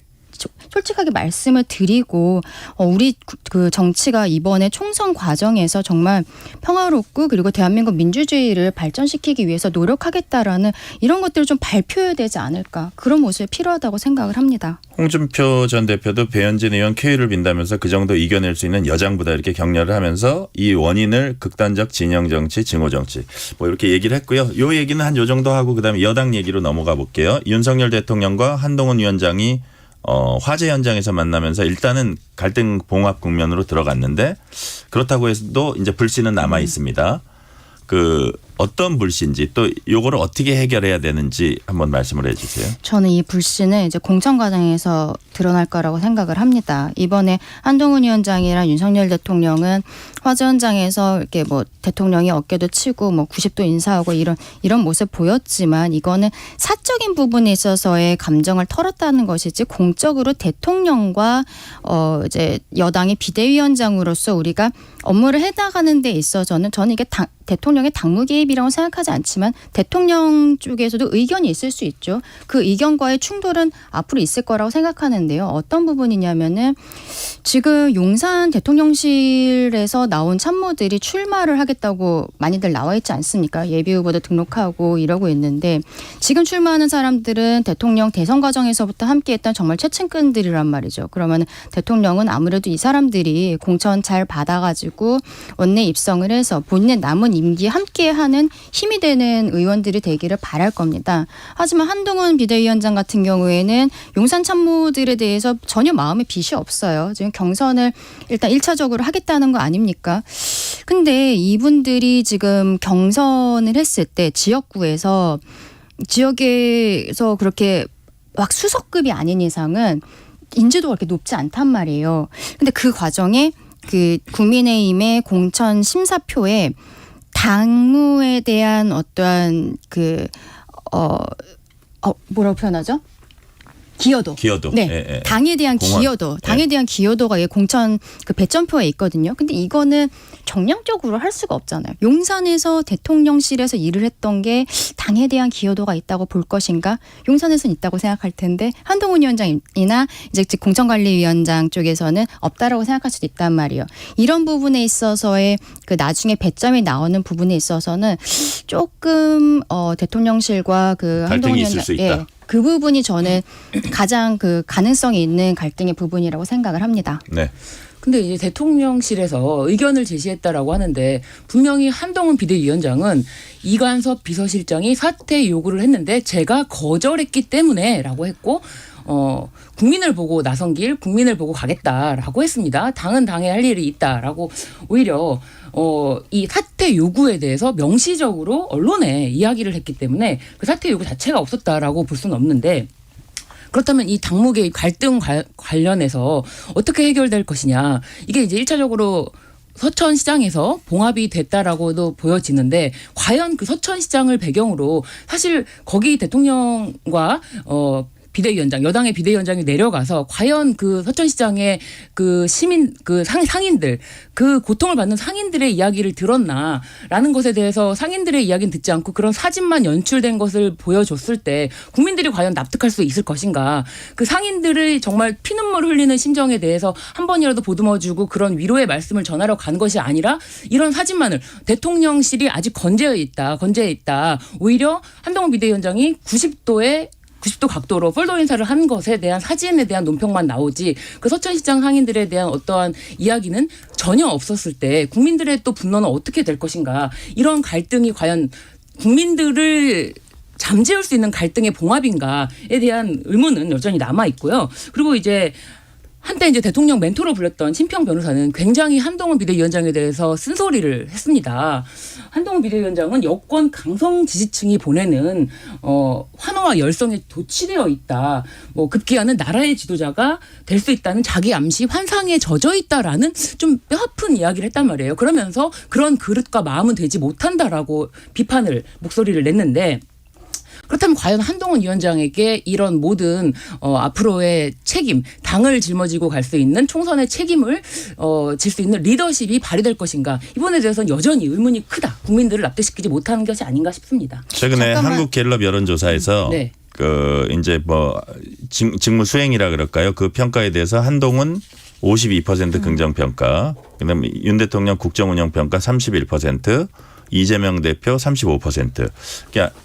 솔직하게 말씀을 드리고 우리 그 정치가 이번에 총선 과정에서 정말 평화롭고 그리고 대한민국 민주주의를 발전시키기 위해서 노력하겠다라는 이런 것들을 좀 발표해야 되지 않을까. 그런 모습이 필요하다고 생각을 합니다. 홍준표 전 대표도 배현진 의원 K를 빈다면서 그 정도 이겨낼 수 있는 여장부다 이렇게 격려를 하면서 이 원인을 극단적 진영 정치, 증오 정치 뭐 이렇게 얘기를 했고요. 요 얘기는 한 요 정도 하고 그다음에 여당 얘기로 넘어가 볼게요. 윤석열 대통령과 한동훈 위원장이 화재 현장에서 만나면서 일단은 갈등 봉합 국면으로 들어갔는데 그렇다고 해도 이제 불씨는 남아 있습니다. 그 어떤 불씨인지 또 요거를 어떻게 해결해야 되는지 한번 말씀을 해 주세요. 저는 이 불씨는 이제 공천 과정에서 드러날 거라고 생각을 합니다. 이번에 한동훈 위원장이랑 윤석열 대통령은 화재 현장에서 이렇게 뭐 대통령이 어깨도 치고 뭐 90도 인사하고 이런 모습 보였지만 이거는 사적인 부분에 있어서의 감정을 털었다는 것이지 공적으로 대통령과 이제 여당의 비대위원장으로서 우리가 업무를 해나가는 데 있어서는 저는 이게 대통령의 당무 개입이라고 생각하지 않지만 대통령 쪽에서도 의견이 있을 수 있죠. 그 의견과의 충돌은 앞으로 있을 거라고 생각하는데요. 어떤 부분이냐면은 지금 용산 대통령실에서 나온 참모들이 출마를 하겠다고 많이들 나와 있지 않습니까? 예비후보도 등록하고 이러고 있는데 지금 출마하는 사람들은 대통령 대선 과정에서부터 함께했던 정말 최측근들이란 말이죠. 그러면 대통령은 아무래도 이 사람들이 공천 잘 받아가지고 원내 입성을 해서 본인의 남은 임기 함께하는 힘이 되는 의원들이 되기를 바랄 겁니다. 하지만 한동훈 비대위원장 같은 경우에는 용산 참모들에 대해서 전혀 마음에 빚이 없어요. 지금 경선을 일단 1차적으로 하겠다는 거 아닙니까? 근데 이분들이 지금 경선을 했을 때 지역에서 그렇게 막 수석급이 아닌 이상은 인지도가 그렇게 높지 않단 말이에요. 근데 그 과정에 그 국민의힘의 공천 심사표에 당무에 대한 어떠한 뭐라고 표현하죠? 기여도. 네. 예. 당에 대한 기여도. 당에 대한 기여도가 공천 그 배점표에 있거든요. 근데 이거는 정량적으로 할 수가 없잖아요. 용산에서 대통령실에서 일을 했던 게 당에 대한 기여도가 있다고 볼 것인가? 용산에서는 있다고 생각할 텐데 한동훈 위원장이나 이제 공천관리위원장 쪽에서는 없다라고 생각할 수도 있단 말이에요. 이런 부분에 있어서의 그 나중에 배점이 나오는 부분에 있어서는 조금 대통령실과 그 한동훈 위원장 있을 수 있다. 그 부분이 저는 가장 그 가능성이 있는 갈등의 부분이라고 생각을 합니다. 네. 근데 이제 대통령실에서 의견을 제시했다라고 하는데 분명히 한동훈 비대위원장은 이관섭 비서실장이 사퇴 요구를 했는데 제가 거절했기 때문에라고 했고 국민을 보고 나선 길 국민을 보고 가겠다라고 했습니다. 당은 당에 할 일이 있다라고 오히려 이 사퇴 요구에 대해서 명시적으로 언론에 이야기를 했기 때문에 그 사퇴 요구 자체가 없었다라고 볼 수는 없는데 그렇다면 이 당무 개입 갈등 관련해서 어떻게 해결될 것이냐. 이게 이제 1차적으로 서천시장에서 봉합이 됐다라고도 보여지는데 과연 그 서천시장을 배경으로 사실 거기 대통령과 비대위원장, 여당의 비대위원장이 내려가서 과연 그 서천시장의 그 시민 그 상인들 그 고통을 받는 상인들의 이야기를 들었나라는 것에 대해서 상인들의 이야기는 듣지 않고 그런 사진만 연출된 것을 보여줬을 때 국민들이 과연 납득할 수 있을 것인가. 그 상인들의 정말 피눈물 흘리는 심정에 대해서 한 번이라도 보듬어주고 그런 위로의 말씀을 전하러 간 것이 아니라 이런 사진만을 대통령실이 아직 건재해 있다. 오히려 한동훈 비대위원장이 90도 각도로 폴더 인사를 한 것에 대한 사진에 대한 논평만 나오지 그 서천시장 상인들에 대한 어떠한 이야기는 전혀 없었을 때 국민들의 또 분노는 어떻게 될 것인가. 이런 갈등이 과연 국민들을 잠재울 수 있는 갈등의 봉합인가에 대한 의문은 여전히 남아 있고요. 그리고 이제 한때 이제 대통령 멘토로 불렸던 친평 변호사는 굉장히 한동훈 비대위원장에 대해서 쓴소리를 했습니다. 한동훈 비대위원장은 여권 강성 지지층이 보내는 환호와 열성에 도취되어 있다. 뭐 급기야는 나라의 지도자가 될 수 있다는 자기 암시 환상에 젖어 있다라는 좀 뼈아픈 이야기를 했단 말이에요. 그러면서 그런 그릇과 마음은 되지 못한다라고 목소리를 냈는데 그렇다면 과연 한동훈 위원장에게 이런 모든 앞으로의 책임, 당을 짊어지고 갈 수 있는 총선의 책임을 질 수 있는 리더십이 발휘될 것인가. 이 부분에 대해서는 여전히 의문이 크다. 국민들을 납득시키지 못하는 것이 아닌가 싶습니다. 최근에 한국갤럽 여론조사에서 네. 그 이제 뭐 직무 수행이라 그럴까요? 그 평가에 대해서 한동훈 52% 긍정 평가, 그다음에 윤 대통령 국정운영 평가 31%, 이재명 대표 35%. 그러니까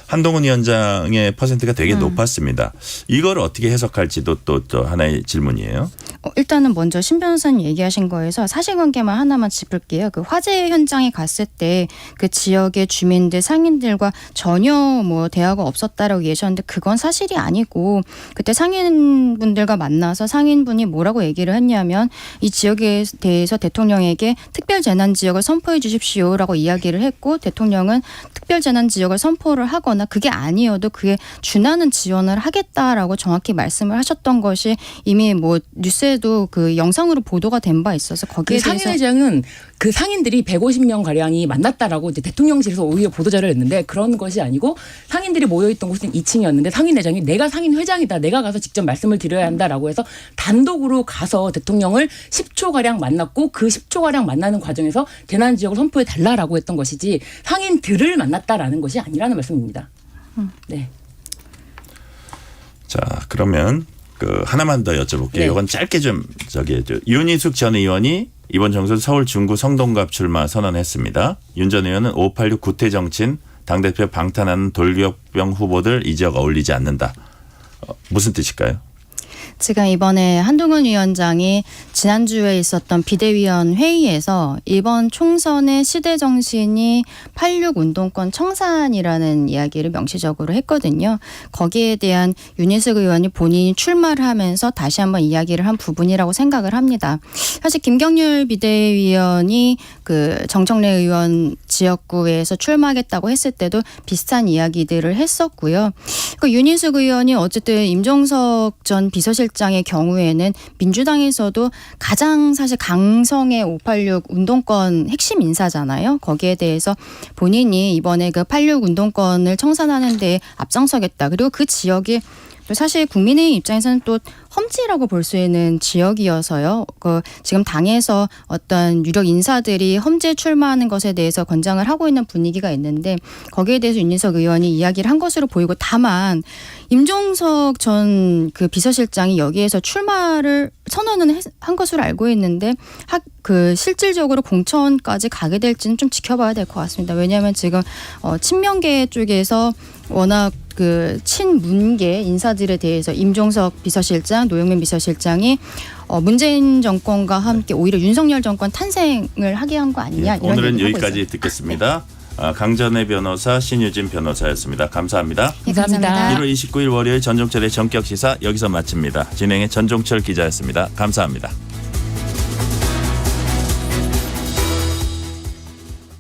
한동훈 위원장의 퍼센트가 되게 높았습니다. 이걸 어떻게 해석할지도 또 하나의 질문이에요. 일단은 먼저 신 변호사님 얘기하신 거에서 사실관계만 하나만 짚을게요. 그 화재 현장에 갔을 때 그 지역의 주민들 상인들과 전혀 뭐 대화가 없었다라고 얘기하셨는데 그건 사실이 아니고 그때 상인분들과 만나서 상인분이 뭐라고 얘기를 했냐면 이 지역에 대해서 대통령에게 특별재난지역을 선포해 주십시오라고 이야기를 했고 대통령은 특별재난지역을 선포를 하거나 그게 아니어도 그에 준하는 지원을 하겠다라고 정확히 말씀을 하셨던 것이 이미 뭐 뉴스에도 그 영상으로 보도가 된 바 있어서 거기에 그 대해서 상인회장은 그 상인들이 150명 가량이 만났다라고 이제 대통령실에서 오히려 보도자료를 냈는데 그런 것이 아니고 상인들이 모여있던 곳은 2층이었는데 상인회장이 내가 상인회장이다. 내가 가서 직접 말씀을 드려야 한다라고 해서 단독으로 가서 대통령을 10초 가량 만났고 그 10초 가량 만나는 과정에서 재난지역을 선포해 달라라고 했던 것이지 상인들을 만났다라는 것이 아니라는 말씀입니다. 네. 자, 그러면 그 하나만 더 여쭤볼게요. 네. 이건 짧게 좀 윤희숙 전 의원이 이번 정선 서울 중구 성동갑 출마 선언했습니다. 윤 전 의원은 586 구태 정치인 당대표 방탄하는 돌격병 후보들 이 지역 어울리지 않는다. 무슨 뜻일까요? 지금 이번에 한동훈 위원장이 지난주에 있었던 비대위원 회의에서 이번 총선의 시대 정신이 86 운동권 청산이라는 이야기를 명시적으로 했거든요. 거기에 대한 윤희숙 의원이 본인이 출마를 하면서 다시 한번 이야기를 한 부분이라고 생각을 합니다. 사실 김경률 비대위원이 그 정청래 의원 지역구에서 출마하겠다고 했을 때도 비슷한 이야기들을 했었고요. 그 윤희숙 의원이 어쨌든 임종석 전 비서실장의 경우에는 민주당에서도 가장 사실 강성의 586 운동권 핵심 인사잖아요. 거기에 대해서 본인이 이번에 그 86 운동권을 청산하는 데 앞장서겠다. 그리고 그 지역이 사실 국민의힘 입장에서는 또 험지라고 볼 수 있는 지역이어서요. 그 지금 당에서 어떤 유력 인사들이 험지에 출마하는 것에 대해서 권장을 하고 있는 분위기가 있는데 거기에 대해서 윤희숙 의원이 이야기를 한 것으로 보이고 다만 임종석 전 그 비서실장이 여기에서 출마를 선언은 한 것으로 알고 있는데 그 실질적으로 공천까지 가게 될지는 좀 지켜봐야 될 것 같습니다. 왜냐하면 지금 친명계 쪽에서 워낙 그 친문계 인사들에 대해서 임종석 비서실장, 노영민 비서실장이 문재인 정권과 함께 오히려 윤석열 정권 탄생을 하게 한 거 아니냐. 이런 오늘은 얘기를 하고 여기까지 있습니다. 듣겠습니다. 강전의 변호사 신유진 변호사였습니다. 감사합니다. 네, 감사합니다. 1월 29일 월요일 전종철의 전격시사 여기서 마칩니다. 진행의 전종철 기자였습니다. 감사합니다.